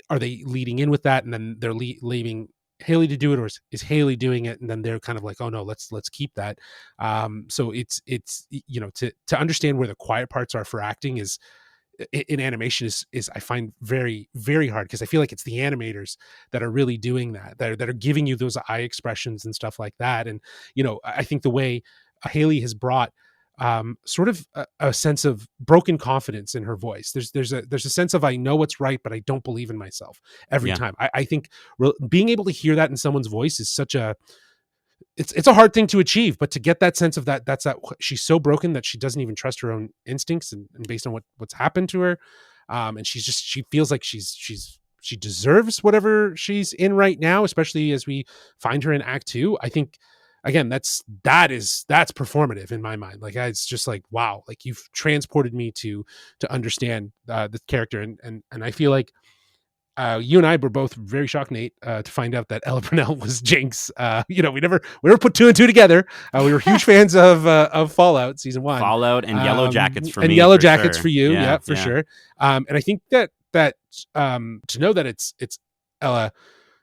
are they leading in with that and then they're leaving Haley to do it, or is Haley doing it and then they're kind of like, oh no, let's keep that. So it's to understand where the quiet parts are for acting is in animation is I find very, very hard, because I feel like it's the animators that are really doing that are giving you those eye expressions and stuff like that. And I think the way Haley has brought sort of a sense of broken confidence in her voice. There's a sense of, I know what's right, but I don't believe in myself every Yeah. time. I think being able to hear that in someone's voice is such a, it's a hard thing to achieve, but to get that sense of that's that she's so broken that she doesn't even trust her own instincts, and based on what's happened to her, and she feels like she deserves whatever she's in right now, especially as we find her in Act Two. I think, again, that's performative in my mind. Like, it's just like, wow, like you've transported me to understand the character, and I feel like you and I were both very shocked, Nate, to find out that Ella Purnell was Jinx. We never put two and two together. We were huge fans of Fallout Season 1, Fallout and Yellow Jackets for and me. Yellow for Jackets sure. for you, yeah, for sure. And I think that to know that it's Ella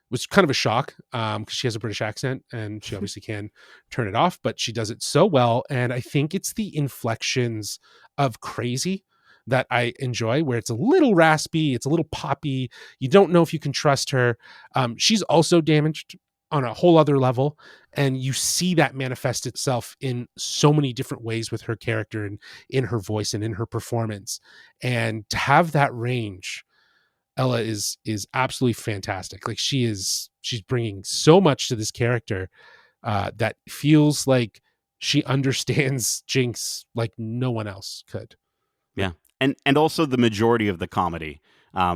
was kind of a shock, because she has a British accent and she obviously can turn it off, but she does it so well. And I think it's the inflections of crazy that I enjoy, where it's a little raspy, it's a little poppy. You don't know if you can trust her. She's also damaged on a whole other level, and you see that manifest itself in so many different ways with her character and in her voice and in her performance. And to have that range, Ella is absolutely fantastic. Like, she's bringing so much to this character that feels like she understands Jinx like no one else could. Yeah. And also the majority of the comedy,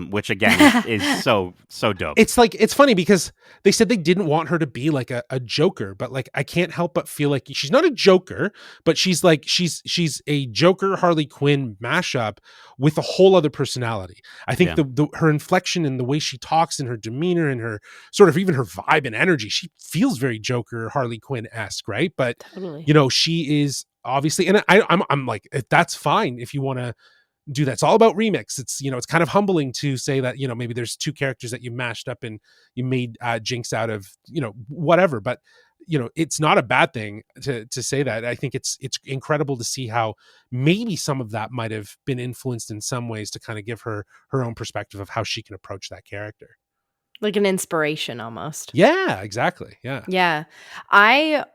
which again is so dope. It's like, it's funny because they said they didn't want her to be like a Joker, but like, I can't help but feel like she's not a Joker, but she's like, she's a Joker Harley Quinn mashup with a whole other personality. I think her inflection and the way she talks and her demeanor and her sort of even her vibe and energy, she feels very Joker Harley Quinn-esque, right? But Totally. she is obviously, and I'm like, that's fine if you want to do that. It's all about remix. It's it's kind of humbling to say that maybe there's two characters that you mashed up and you made Jinx out of whatever, but it's not a bad thing to say that. I think it's incredible to see how maybe some of that might have been influenced in some ways to kind of give her own perspective of how she can approach that character, like an inspiration almost. Yeah, exactly. Yeah. I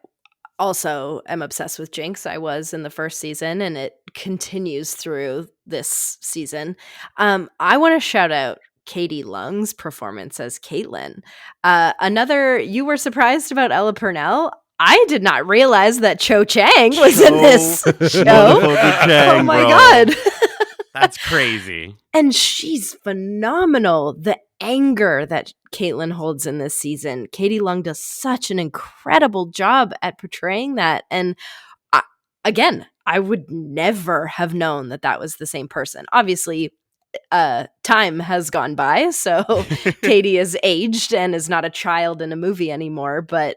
also am obsessed with Jinx. I was in the first season, and it continues through this season. I want to shout out Katie Lung's performance as Caitlin. You were surprised about Ella Purnell. I did not realize that Cho Chang was in this show. Chang, oh my bro. God. That's crazy. And she's phenomenal. The anger that Caitlin holds in this season, Katie Lung does such an incredible job at portraying that. And I would never have known that was the same person. Obviously, time has gone by, so Katie is aged and is not a child in a movie anymore, but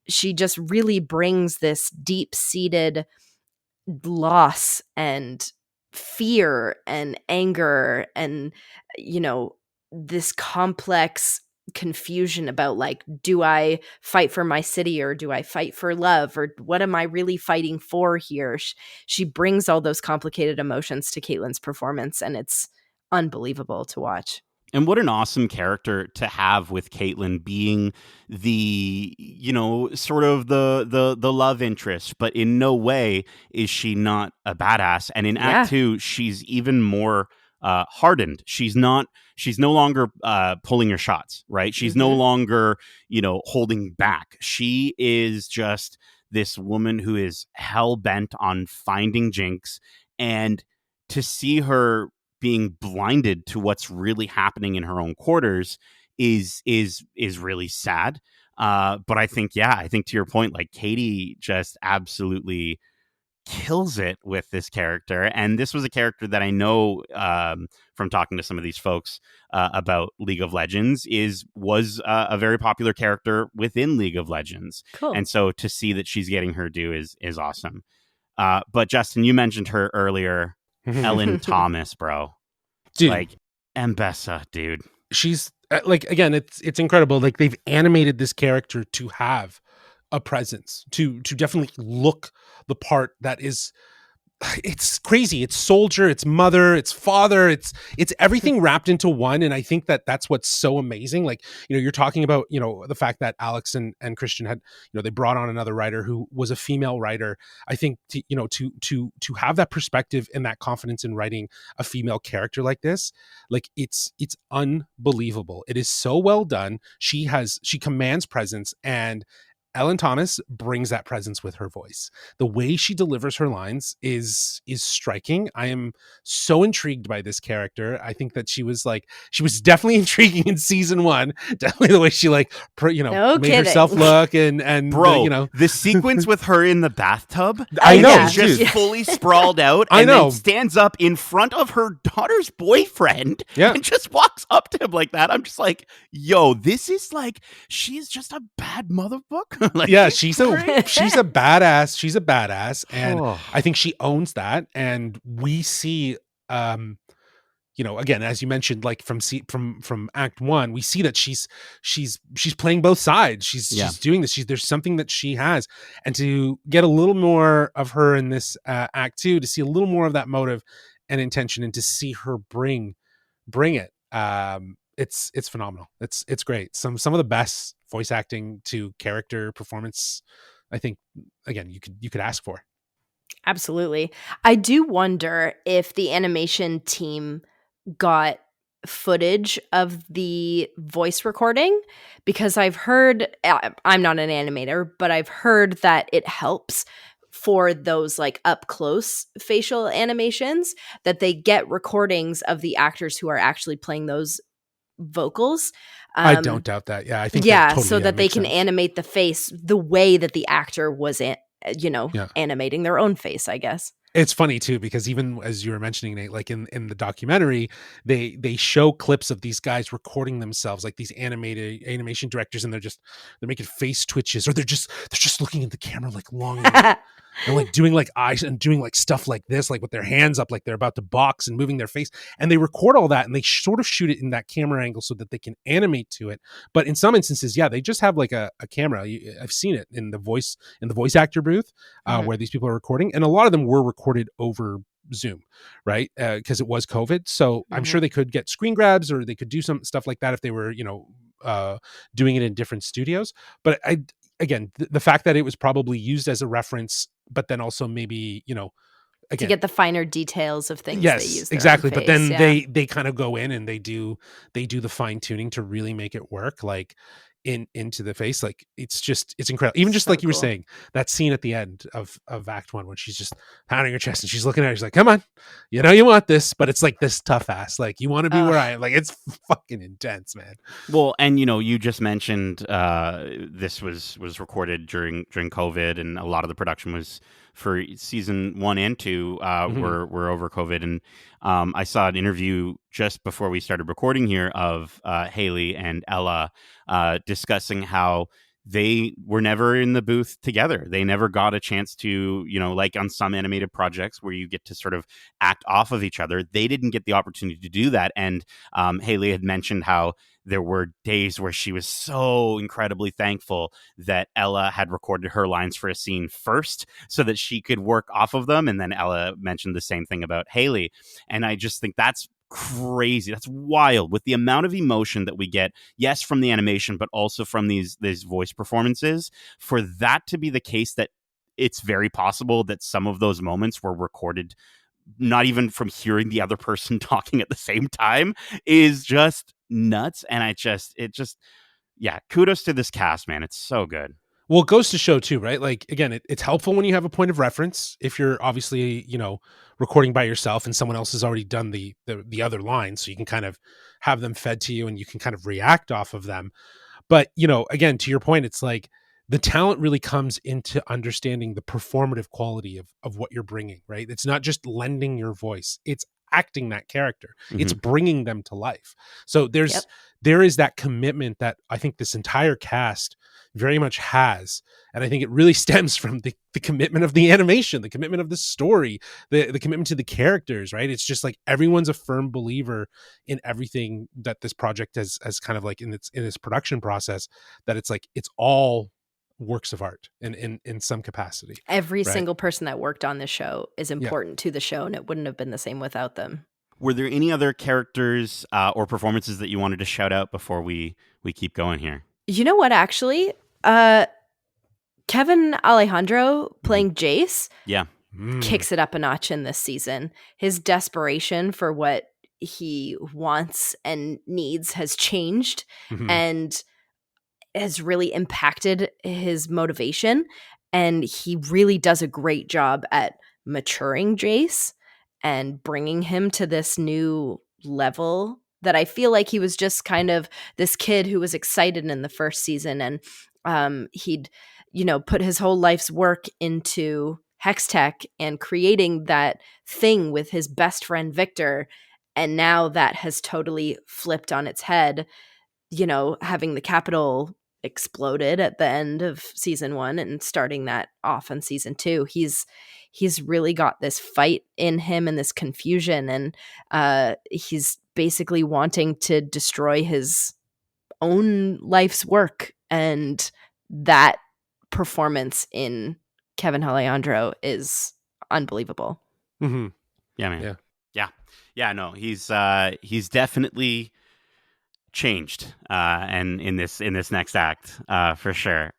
she just really brings this deep-seated loss and fear and anger and this complex confusion about, like, do I fight for my city or do I fight for love, or what am I really fighting for here? She brings all those complicated emotions to Caitlin's performance, and it's unbelievable to watch. And what an awesome character to have, with Caitlin being the, sort of the love interest, but in no way is she not a badass. And in Act 2, she's even more hardened. She's no longer pulling her shots, right? She's no longer, holding back. She is just this woman who is hell bent on finding Jinx, and to see her being blinded to what's really happening in her own quarters is really sad. But I think to your point, like, Katie just absolutely kills it with this character. And this was a character that I know from talking to some of these folks about League of Legends was a very popular character within League of Legends. Cool. And so to see that she's getting her due is awesome. But Justin, you mentioned her earlier, Ellen Thomas, bro. Dude. Like Mbessa, dude. She's like, again, it's incredible. Like, they've animated this character to have a presence, to definitely look the part that is, it's crazy. It's soldier, it's mother, it's father, it's everything wrapped into one. And I think that's what's so amazing. Like, you're talking about, the fact that Alex and Christian had, they brought on another writer who was a female writer. I think to have that perspective and that confidence in writing a female character like this, like it's unbelievable. It is so well done. She commands presence, and Ellen Thomas brings that presence with her voice. The way she delivers her lines is striking. I am so intrigued by this character. I think that she was definitely intriguing in season 1. Definitely the way she made herself look and bro, the sequence with her in the bathtub. I know, she's just fully sprawled out. I and know. Then stands up in front of her daughter's boyfriend. Yeah. And just walks up to him like that. I'm just like, yo, this is like, she's just a bad motherfucker. Like, yeah, she's a badass. She's a badass, and I think she owns that. And we see, again, as you mentioned, like from Act 1, we see that she's playing both sides. She's doing this. There's something that she has, and to get a little more of her in this Act 2, to see a little more of that motive and intention, and to see her bring it. It's phenomenal. It's great. Some of the best voice acting to character performance, I think, again, you could ask for. Absolutely. I do wonder if the animation team got footage of the voice recording, because I've heard, I'm not an animator, but I've heard that it helps for those like up close facial animations, that they get recordings of the actors who are actually playing those vocals. I don't doubt that. Yeah, I think so that they can animate the face the way that the actor was animating their own face, I guess. It's funny too, because even as you were mentioning, Nate, like in the documentary, they show clips of these guys recording themselves, like these animation directors, and they're making face twitches, or they're just looking at the camera like long and like doing like eyes and doing like stuff like this, like with their hands up, like they're about to box and moving their face. And they record all that, and they sort of shoot it in that camera angle so that they can animate to it. But in some instances, they just have like a camera. I've seen it in the voice actor booth where these people are recording, and a lot of them were recorded over Zoom, right? Because it was COVID. So I'm sure they could get screen grabs, or they could do some stuff like that if they were, doing it in different studios. But again, the fact that it was probably used as a reference, but then also maybe, again, to get the finer details of things. Yes, they use exactly. But then they kind of go in and they do the fine tuning to really make it work, like into the face. Like it's incredible. Even just so like you were saying, that scene at the end of Act 1 when she's just pounding her chest and she's looking at her, she's like, come on, you want this, but it's like this tough ass, like, you want to be where I am. Like, it's fucking intense, man. Well, and you just mentioned this was recorded during COVID, and a lot of the production was for season 1 and 2 were over COVID. And I saw an interview just before we started recording here of Haley and Ella discussing how they were never in the booth together. They never got a chance to, like on some animated projects where you get to sort of act off of each other. They didn't get the opportunity to do that. And Haley had mentioned how there were days where she was so incredibly thankful that Ella had recorded her lines for a scene first so that she could work off of them. And then Ella mentioned the same thing about Haley. And I just think that's crazy. That's wild, with the amount of emotion that we get, yes, from the animation, but also from these voice performances. For that to be the case, that it's very possible that some of those moments were recorded not even from hearing the other person talking at the same time, is just nuts. And kudos to this cast, man. It's so good. Well, it goes to show too, right? Like, again, it's helpful when you have a point of reference. If you're obviously, recording by yourself and someone else has already done the other lines, so you can kind of have them fed to you and you can kind of react off of them. But, again, to your point, it's like the talent really comes into understanding the performative quality of what you're bringing, right? It's not just lending your voice, it's acting that character. It's bringing them to life. So there is that commitment that I think this entire cast very much has. And I think it really stems from the commitment of the animation, the commitment of the story, the commitment to the characters, right? It's just like everyone's a firm believer in everything that this project has kind of like in its production process, that it's like it's all works of art in some capacity. Every right? single person that worked on this show is important to the show, and it wouldn't have been the same without them. Were there any other characters or performances that you wanted to shout out before we keep going here? You know what, actually? Kevin Alejandro playing Jace kicks it up a notch in this season. His desperation for what he wants and needs has changed and has really impacted his motivation. And he really does a great job at maturing Jace and bringing him to this new level that I feel like he was just kind of this kid who was excited in the first season, and he'd, put his whole life's work into Hextech and creating that thing with his best friend Victor. And now that has totally flipped on its head, having the Capitol exploded at the end of season 1 and starting that off in season 2. He's really got this fight in him and this confusion, and he's basically wanting to destroy his own life's work. And that performance in Kevin Alejandro is unbelievable. Yeah, man. Yeah. No, he's definitely changed and in this next act for sure.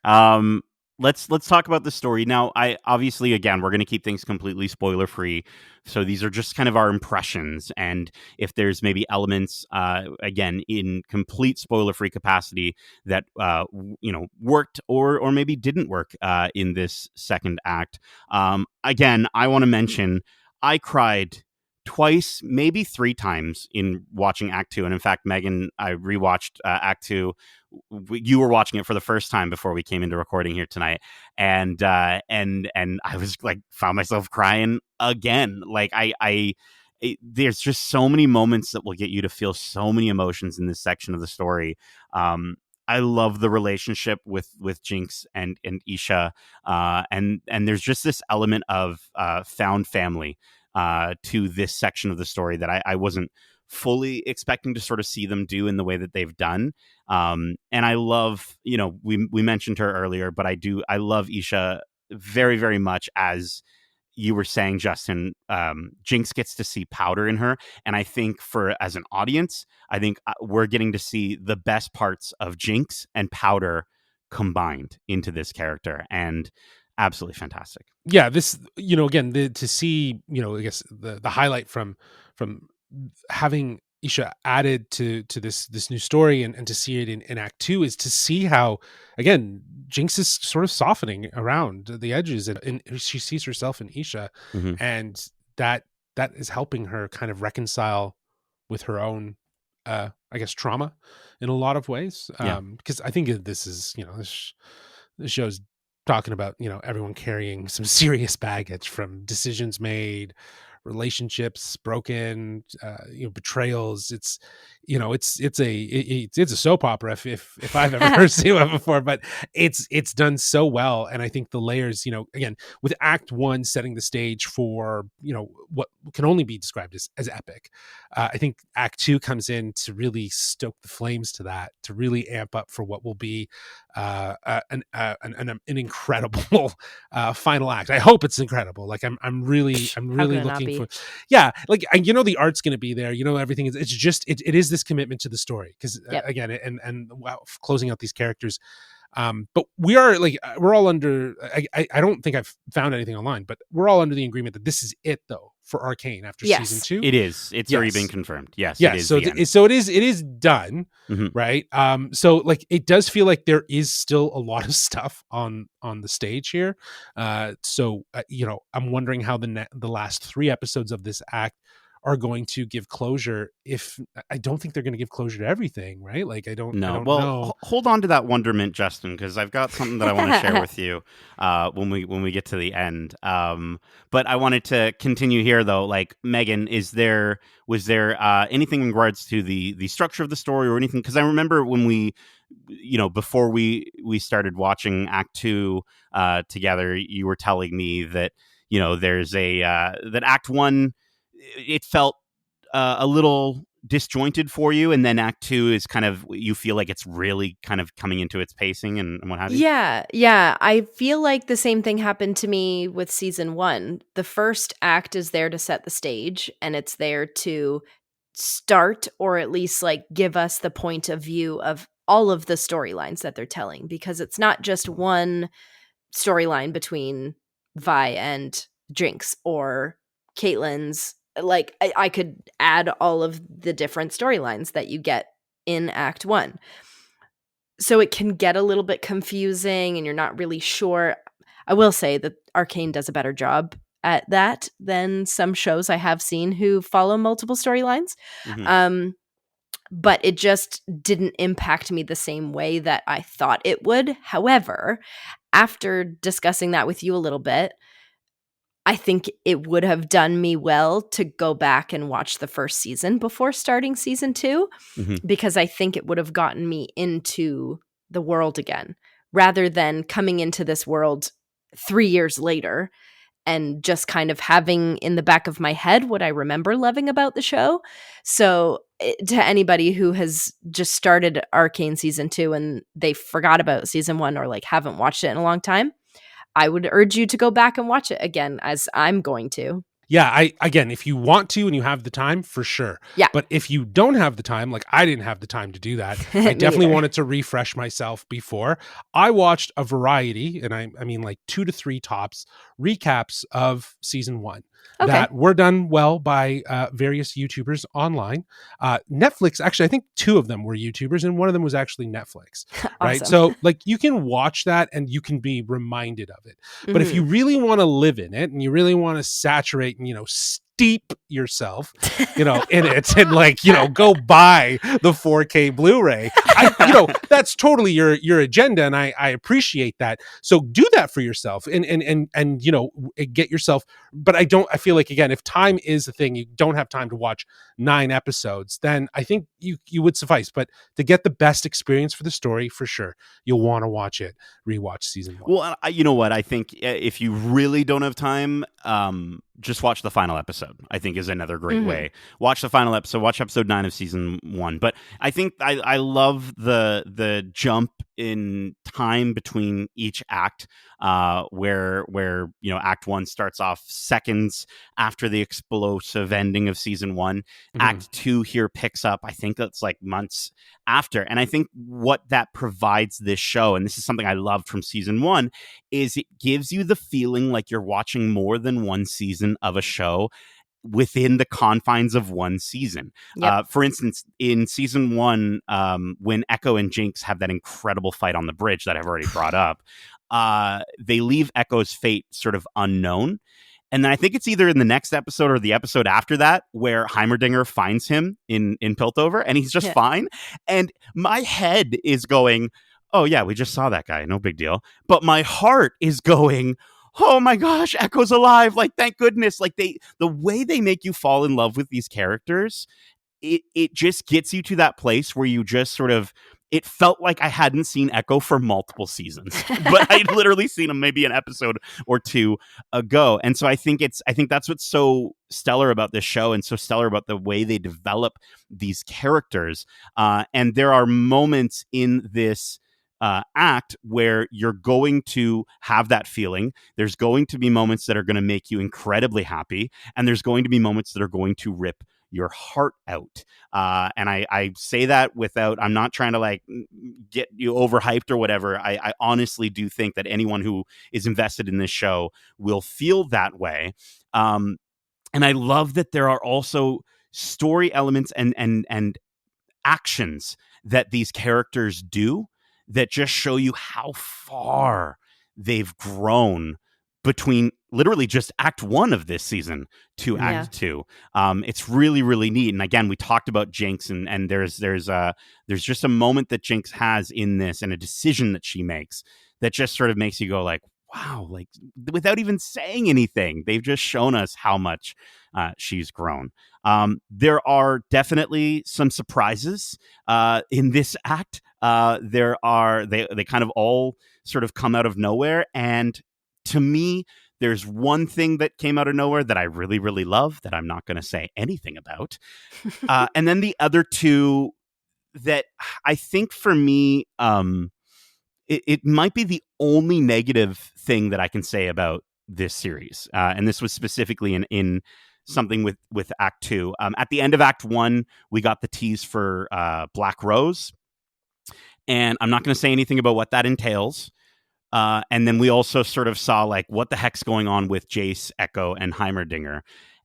Let's talk about the story now. I obviously, again, we're going to keep things completely spoiler free, so these are just kind of our impressions, and if there's maybe elements again in complete spoiler free capacity that worked or maybe didn't work in this second act, again, I want to mention I cried twice, maybe 3 times in watching Act 2. And in fact, Megan, I rewatched Act 2. You were watching it for the first time before we came into recording here tonight. And I was like, found myself crying again. Like there's just so many moments that will get you to feel so many emotions in this section of the story. I love the relationship with Jinx and Isha. And there's just this element of found family to this section of the story that I wasn't fully expecting to sort of see them do in the way that they've done. And I love, we mentioned her earlier, but I love Isha very, very much. As you were saying, Justin, Jinx gets to see Powder in her. And I think as an audience, I think we're getting to see the best parts of Jinx and Powder combined into this character. And absolutely fantastic. Yeah, this, again, to see, I guess the highlight from having Isha added to this new story and to see it in Act 2 is to see how, again, Jinx is sort of softening around the edges, and she sees herself in Isha, and that is helping her kind of reconcile with her own, I guess, trauma in a lot of ways. Because I think this is, this show's talking about, everyone carrying some serious baggage from decisions made, relationships broken, betrayals. It's a soap opera if I've ever seen one before, but it's done so well. And I think the layers, again, with Act 1 setting the stage for, what can only be described as epic. I think Act 2 comes in to really stoke the flames to that, to really amp up for what will be an incredible final act. I hope it's incredible. Like I'm really looking for, like, the art's going to be there. Everything is. It's just it is this commitment to the story, because again, and wow, closing out these characters. But we're all under. I don't think I've found anything online, but we're all under the agreement that this is it, though, for Arcane after season 2. It is. It's already been confirmed. Yes. Yeah. It is So it is done. Right. So like it does feel like there is still a lot of stuff on the stage here. So I'm wondering how the last 3 episodes of this act are going to give closure. If I don't think they're going to give closure to everything, right? Like I don't know. Hold on to that wonderment, Justin, because I've got something that I want to share with you when we get to the end. But I wanted to continue here, though. Like, Megan, was there anything in regards to the structure of the story or anything? Because I remember when we, before we started watching Act Two together, you were telling me that there's that Act One, it felt a little disjointed for you, and then Act Two is kind of, you feel like it's really kind of coming into its pacing and what have you. Yeah. I feel like the same thing happened to me with season one. The first act is there to set the stage, and it's there to start, or at least like give us the point of view of all of the storylines that they're telling, because it's not just one storyline between Vi and Jinx or Caitlyn's. Like I could add all of the different storylines that you get in Act One. So it can get a little bit confusing and you're not really sure. I will say that Arcane does a better job at that than some shows I have seen who follow multiple storylines. Mm-hmm. But it just didn't impact me the same way that I thought it would. However, after discussing that with you a little bit, I think it would have done me well to go back and watch the first season before starting season two, Mm-hmm. because I think it would have gotten me into the world again, rather than coming into this world 3 years later and just kind of having in the back of my head what I remember loving about the show. So to anybody who has just started Arcane season 2 and they forgot about season 1 or like haven't watched it in a long time, I would urge you to go back and watch it again, as I'm going to. Yeah, again, if you want to and you have the time, for sure. Yeah. But if you don't have the time, like I didn't have the time to do that, I definitely wanted to refresh myself before. I watched a variety, and I mean like 2 to 3 tops, recaps of season 1 that were done well by various YouTubers online. Netflix, actually, I think 2 of them were YouTubers, and one of them was actually Netflix. Right? Awesome. So like you can watch that and you can be reminded of it. But if you really want to live in it and you really want to saturate and, steep yourself, in it and like, go buy the 4K Blu-ray, that's totally your agenda. And I appreciate that. So do that for yourself and get yourself. But I feel like, again, if time is the thing, you don't have time to watch 9 episodes, then I think you would suffice. But to get the best experience for the story, for sure, you'll want to rewatch season 1. Well, you know what? I think if you really don't have time, just watch the final episode, I think, is another great way. Watch the final episode, watch episode 9 of season 1. But I think I love the jump in time between each act, where Act 1 starts off seconds after the explosive ending of season 1. Act 2 here picks up, I think that's like months after. And I think what that provides this show, and this is something I loved from season 1, is it gives you the feeling like you're watching more than one season of a show within the confines of one season. Yep. For instance, in season 1, when Echo and Jinx have that incredible fight on the bridge that I've already brought up, they leave Echo's fate sort of unknown. And then I think it's either in the next episode or the episode after that where Heimerdinger finds him in Piltover and he's just fine. And my head is going, oh yeah, we just saw that guy, no big deal. But my heart is going, oh my gosh, Echo's alive. Like, thank goodness. Like, the way they make you fall in love with these characters, it just gets you to that place where you just sort of, it felt like I hadn't seen Echo for multiple seasons, but I'd literally seen him maybe an episode or 2 ago. And so I think that's what's so stellar about this show and so stellar about the way they develop these characters. And there are moments in this act where you're going to have that feeling. There's going to be moments that are going to make you incredibly happy, and there's going to be moments that are going to rip your heart out. And I say that without, I'm not trying to like get you overhyped or whatever. I honestly do think that anyone who is invested in this show will feel that way. And I love that there are also story elements and actions that these characters do that just show you how far they've grown between literally just Act 1 of this season to Act 2. It's really, really neat. And again, we talked about Jinx, and there's just a moment that Jinx has in this, and a decision that she makes that just sort of makes you go like, wow, like without even saying anything, they've just shown us how much she's grown. There are definitely some surprises in this act. They kind of all sort of come out of nowhere, and to me, there's one thing that came out of nowhere that I really, really love that I'm not going to say anything about. And then the other two that I think for me, it might be the only negative thing that I can say about this series. And this was specifically in something with Act 2. At the end of Act 1, we got the tease for Black Rose. And I'm not going to say anything about what that entails. And then we also sort of saw like what the heck's going on with Jace, Echo, and Heimerdinger.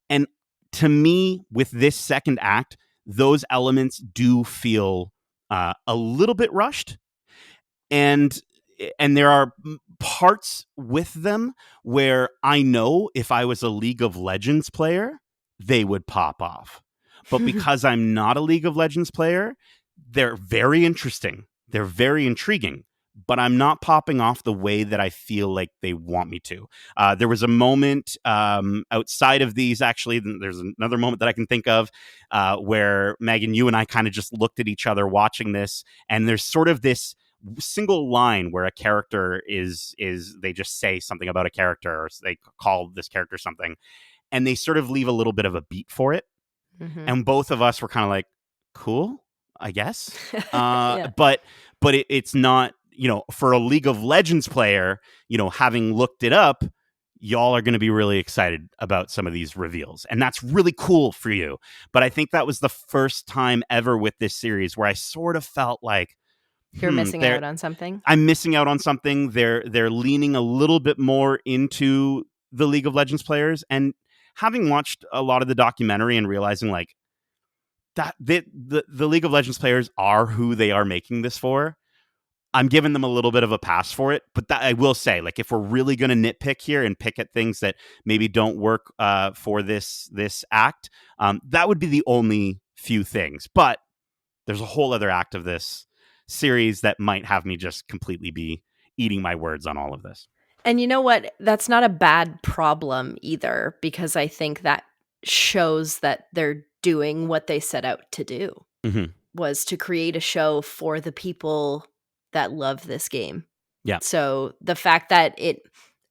And to me, with this second act, those elements do feel a little bit rushed. And there are parts with them where I know if I was a League of Legends player, they would pop off. But because I'm not a League of Legends player, they're very interesting. They're very intriguing. But I'm not popping off the way that I feel like they want me to. There was a moment outside of these, actually, there's another moment that I can think of where, Megan, you and I kind of just looked at each other watching this, and there's sort of this single line where a character is they just say something about a character, or they call this character something, and they sort of leave a little bit of a beat for it. Mm-hmm. And both of us were kind of like, cool, I guess. But it's not, for a League of Legends player, having looked it up, y'all are going to be really excited about some of these reveals. And that's really cool for you. But I think that was the first time ever with this series where I sort of felt like, you're missing out on something. I'm missing out on something. They're leaning a little bit more into the League of Legends players. And having watched a lot of the documentary and realizing like that the League of Legends players are who they are making this for, I'm giving them a little bit of a pass for it. But that, I will say, like, if we're really going to nitpick here and pick at things that maybe don't work for this act, that would be the only few things. But there's a whole other act of this series that might have me just completely be eating my words on all of this. And you know what? That's not a bad problem either, because I think that shows that they're doing what they set out to do, was to create a show for the people that love this game. Yeah. So the fact that it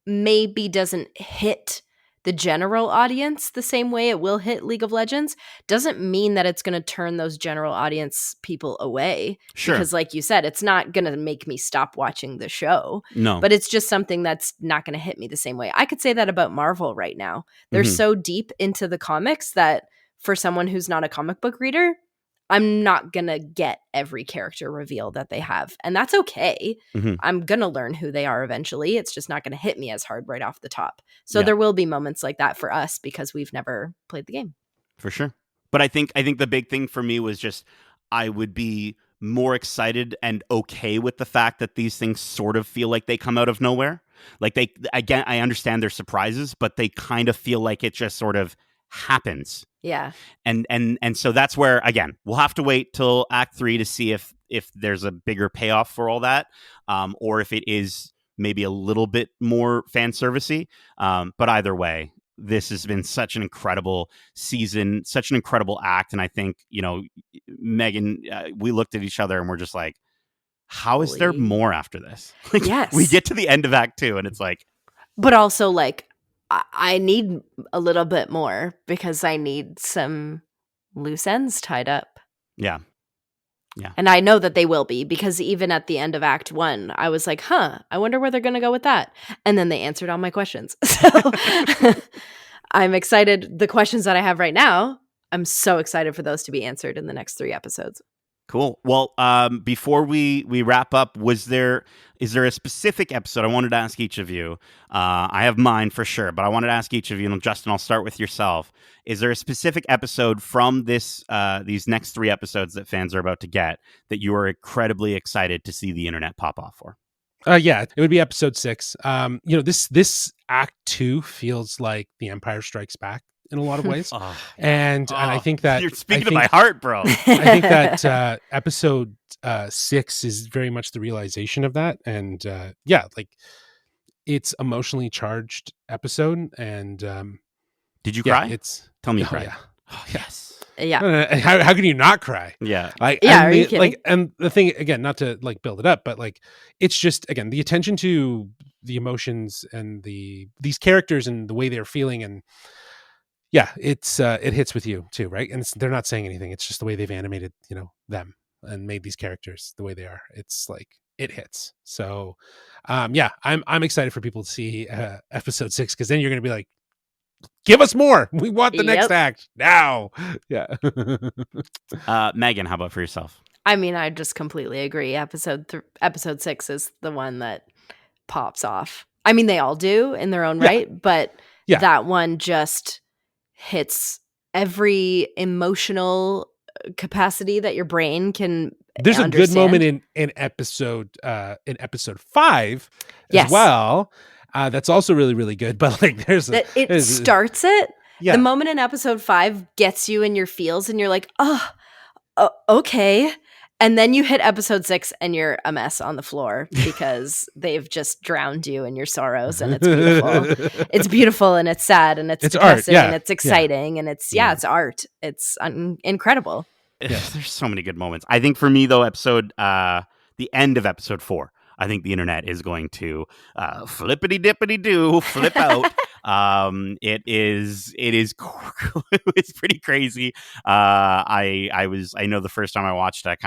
maybe doesn't hit the general audience the same way it will hit League of Legends doesn't mean that it's going to turn those general audience people away. Sure. Because like you said, it's not going to make me stop watching the show. No. But it's just something that's not going to hit me the same way. I could say that about Marvel right now. They're so deep into the comics that for someone who's not a comic book reader, I'm not going to get every character reveal that they have. And that's okay. I'm going to learn who they are eventually. It's just not going to hit me as hard right off the top. So there will be moments like that for us because we've never played the game. For sure. But I think the big thing for me was just I would be more excited and okay with the fact that these things sort of feel like they come out of nowhere. Like I understand they're surprises, but they kind of feel like it just sort of happens. Yeah. And so that's where, again, we'll have to wait till Act 3 to see if there's a bigger payoff for all that, or if it is maybe a little bit more fan servicey. But either way, this has been such an incredible season, such an incredible act. And I think, Megan, we looked at each other and we're just like, how is there more after this? Like, yes. We get to the end of Act 2 and it's like. But also like, I need a little bit more because I need some loose ends tied up. Yeah. Yeah. And I know that they will be, because even at the end of Act 1, I was like, I wonder where they're going to go with that. And then they answered all my questions. So I'm excited. The questions that I have right now, I'm so excited for those to be answered in the next 3 episodes. Cool. Well, before we wrap up, is there a specific episode I wanted to ask each of you? I have mine for sure, but I wanted to ask each of you, and Justin, I'll start with yourself. Is there a specific episode from these next 3 episodes that fans are about to get that you are incredibly excited to see the internet pop off for? Yeah, it would be episode 6. This Act 2 feels like The Empire Strikes Back in a lot of ways. Oh, And I think that you're speaking to my heart, bro. I think that episode 6 is very much the realization of that. And like it's emotionally charged episode. And did you cry? Tell me you oh, cried. yeah. Oh, yes. Yeah. How can you not cry? Yeah. Are you kidding? And the thing, again, not to like build it up, but like it's just, again, the attention to the emotions and these characters and the way they're feeling, and it hits with you too, right? And they're not saying anything. It's just the way they've animated, them and made these characters the way they are. It's like it hits. So, I'm excited for people to see episode 6, because then you're going to be like, give us more. We want the next act now. Yeah. Megan, how about for yourself? I mean, I just completely agree. Episode 6 is the one that pops off. I mean, they all do in their own right, but that one just hits every emotional capacity that your brain can There's understand. a good moment in episode 5 as well. That's also really, really good. But like, starts it. Yeah. The moment in episode 5 gets you in your feels, and you're like, oh, okay. And then you hit episode 6 and you're a mess on the floor because they've just drowned you in your sorrows, and it's beautiful. It's beautiful, and it's sad, and it's depressing, and it's exciting, and it's art. It's incredible. There's so many good moments. I think for me though, the end of episode 4, I think the internet is going to flippity dippity do flip out. It is it's pretty crazy. I know the first time I watched it,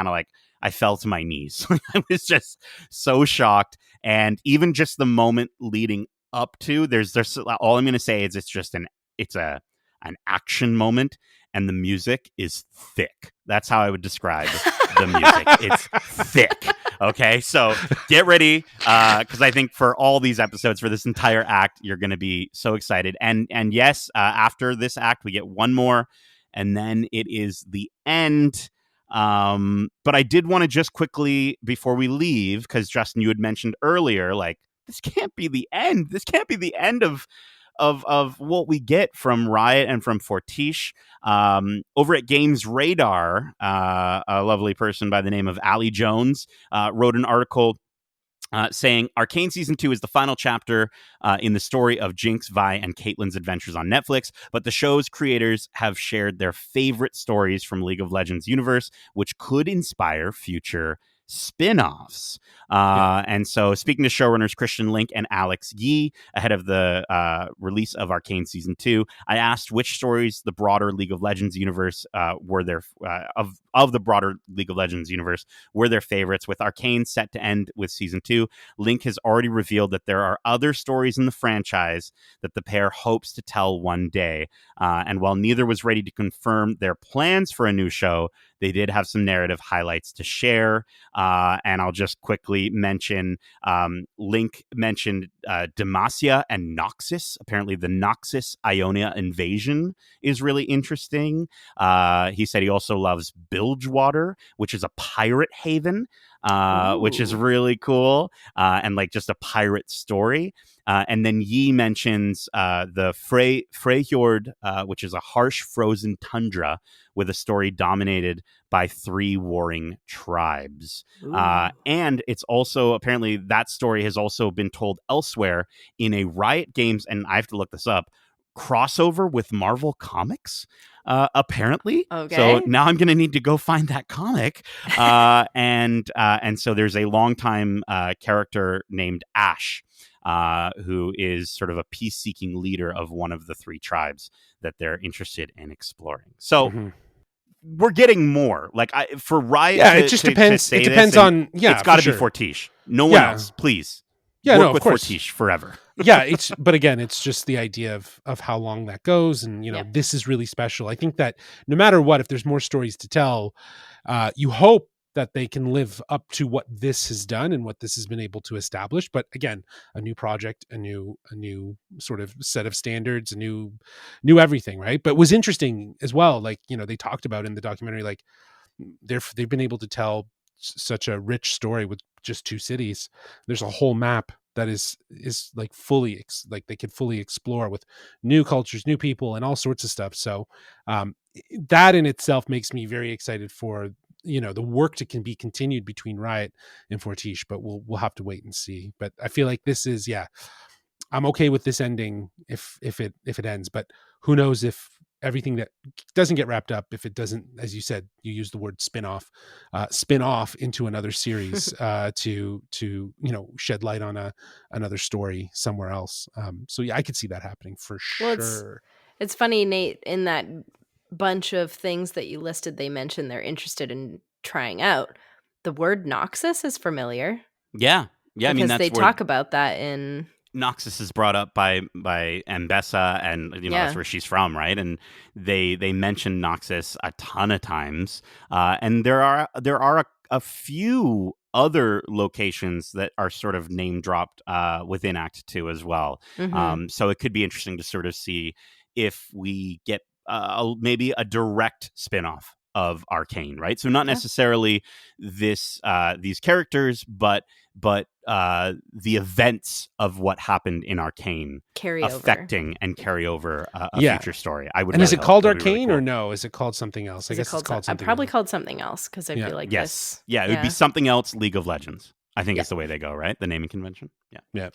I fell to my knees. I was just so shocked. And even just the moment leading up to, there's all I'm going to say is it's an action moment, and the music is thick. That's how I would describe the music. It's thick. Okay, so get ready, because I think for all these episodes, for this entire act, you're going to be so excited. And yes, after this act, we get one more, and then it is the end. But I did want to just quickly, before we leave, because Justin, you had mentioned earlier, like, this can't be the end. This can't be the end of what we get from Riot and from Fortiche. Over at Games Radar, a lovely person by the name of Ali Jones wrote an article saying Arcane Season 2 is the final chapter in the story of Jinx, Vi, and Caitlyn's adventures on Netflix, but the show's creators have shared their favorite stories from League of Legends universe, which could inspire future spin-offs. And so, speaking to showrunners Christian Link and Alex Yee ahead of the release of Arcane Season 2, I asked which stories the broader League of Legends universe were their of the broader League of Legends universe were their favorites. With Arcane set to end with Season 2, Link has already revealed that there are other stories in the franchise that the pair hopes to tell one day. And while neither was ready to confirm their plans for a new show, they did have some narrative highlights to share. And I'll just quickly mention, Link mentioned Demacia and Noxus. Apparently the Noxus Ionia invasion is really interesting. He said he also loves Bilgewater, which is a pirate haven, which is really cool, and like just a pirate story. And then Yi mentions the Freyjord, which is a harsh frozen tundra with a story dominated by 3 warring tribes. And it's also, apparently that story has also been told elsewhere in a Riot Games, and I have to look this up, crossover with Marvel Comics, apparently. Okay. So now I'm going to need to go find that comic. And so there's a longtime character named Ash, who is sort of a peace-seeking leader of one of the 3 tribes that they're interested in exploring. So we're getting more. Like for Riot, it just depends. It depends on it's got to be Fortiche. No one else, please. Work with Fortiche forever. But again, it's just the idea of how long that goes, and this is really special. I think that no matter what, if there's more stories to tell, you hope that they can live up to what this has done and what this has been able to establish. But again, a new project, a new sort of set of standards, a new everything, right? But it was interesting as well. Like, they talked about in the documentary, like they've been able to tell such a rich story with just 2 cities. There's a whole map that is like fully like they could fully explore with new cultures, new people, and all sorts of stuff. So that in itself makes me very excited for the work to can be continued between Riot and Fortiche, but we'll have to wait and see. But I feel like this is I'm okay with this ending if it ends, but who knows if everything that doesn't get wrapped up, if it doesn't, as you said, you use the word spin off into another series to shed light on another story somewhere else. So yeah, I could see that happening for sure. It's funny, Nate, in that bunch of things that you listed, they mentioned they're interested in trying out. The word Noxus is familiar. Yeah. Because I mean, they talk about that in... Noxus is brought up by Ambessa, and that's where she's from, right? And they mention Noxus a ton of times, and there are a few other locations that are sort of name dropped within Act 2 as well. Mm-hmm. So it could be interesting to sort of see if we get maybe a direct spinoff of Arcane, right? So not necessarily these characters, but the events of what happened in Arcane affecting and carry over a future story. I would. And is it called Arcane or no? Is it called something else? I guess it's called something. Probably called something else because I feel like this. Yeah, it would be something else. League of Legends. I think it's the way they go, right? The naming convention. Yeah.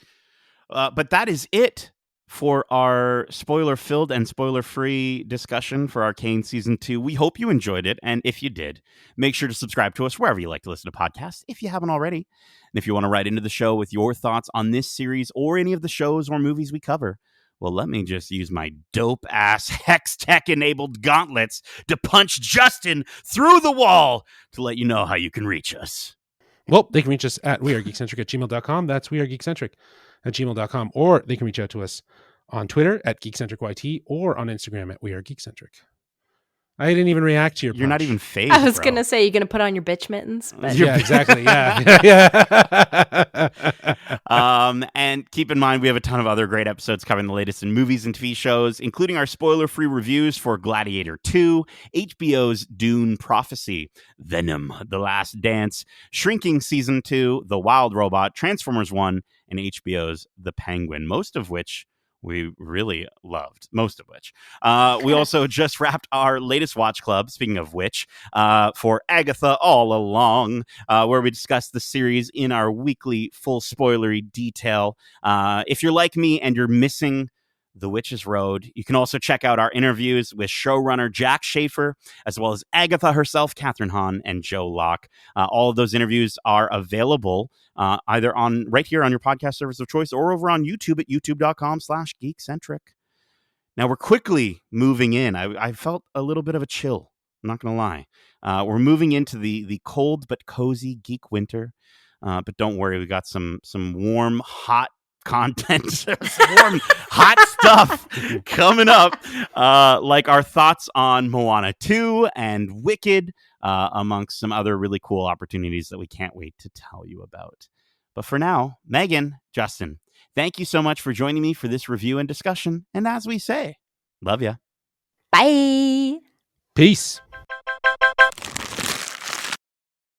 But that is it for our spoiler-filled and spoiler-free discussion for Arcane Season 2. We hope you enjoyed it, and if you did, make sure to subscribe to us wherever you like to listen to podcasts, if you haven't already. And if you want to write into the show with your thoughts on this series or any of the shows or movies we cover, well, let me just use my dope-ass Hex Tech-enabled gauntlets to punch Justin through the wall to let you know how you can reach us. Well, they can reach us at wearegeekcentric@gmail.com. That's wearegeekcentric@gmail.com. Or they can reach out to us on Twitter at GeekcentricYT or on Instagram at wearegeekcentric. I didn't even react to your punch. You're not even phased, I was going to say, you're going to put on your bitch mittens. But... Yeah, exactly. Yeah. And keep in mind, we have a ton of other great episodes covering the latest in movies and TV shows, including our spoiler-free reviews for Gladiator 2, HBO's Dune Prophecy, Venom, The Last Dance, Shrinking Season 2, The Wild Robot, Transformers 1, and HBO's The Penguin, most of which we really loved, we also just wrapped our latest watch club, speaking of which, for Agatha All Along, where we discussed the series in our weekly full spoilery detail. If you're like me and you're missing The Witch's Road, you can also check out our interviews with showrunner Jack Schaefer, as well as Agatha herself, Catherine Hahn, and Joe Locke. All of those interviews are available either right here on your podcast service of choice or over on YouTube at youtube.com/geekcentric. Now we're quickly moving in. I felt a little bit of a chill. I'm not going to lie. We're moving into the cold but cozy geek winter. But don't worry, we got some warm, hot content, warm, hot stuff coming up, like our thoughts on Moana 2 and Wicked, amongst some other really cool opportunities that we can't wait to tell you about. But for now, Megan, Justin, thank you so much for joining me for this review and discussion. And as we say, love ya. Bye. Peace.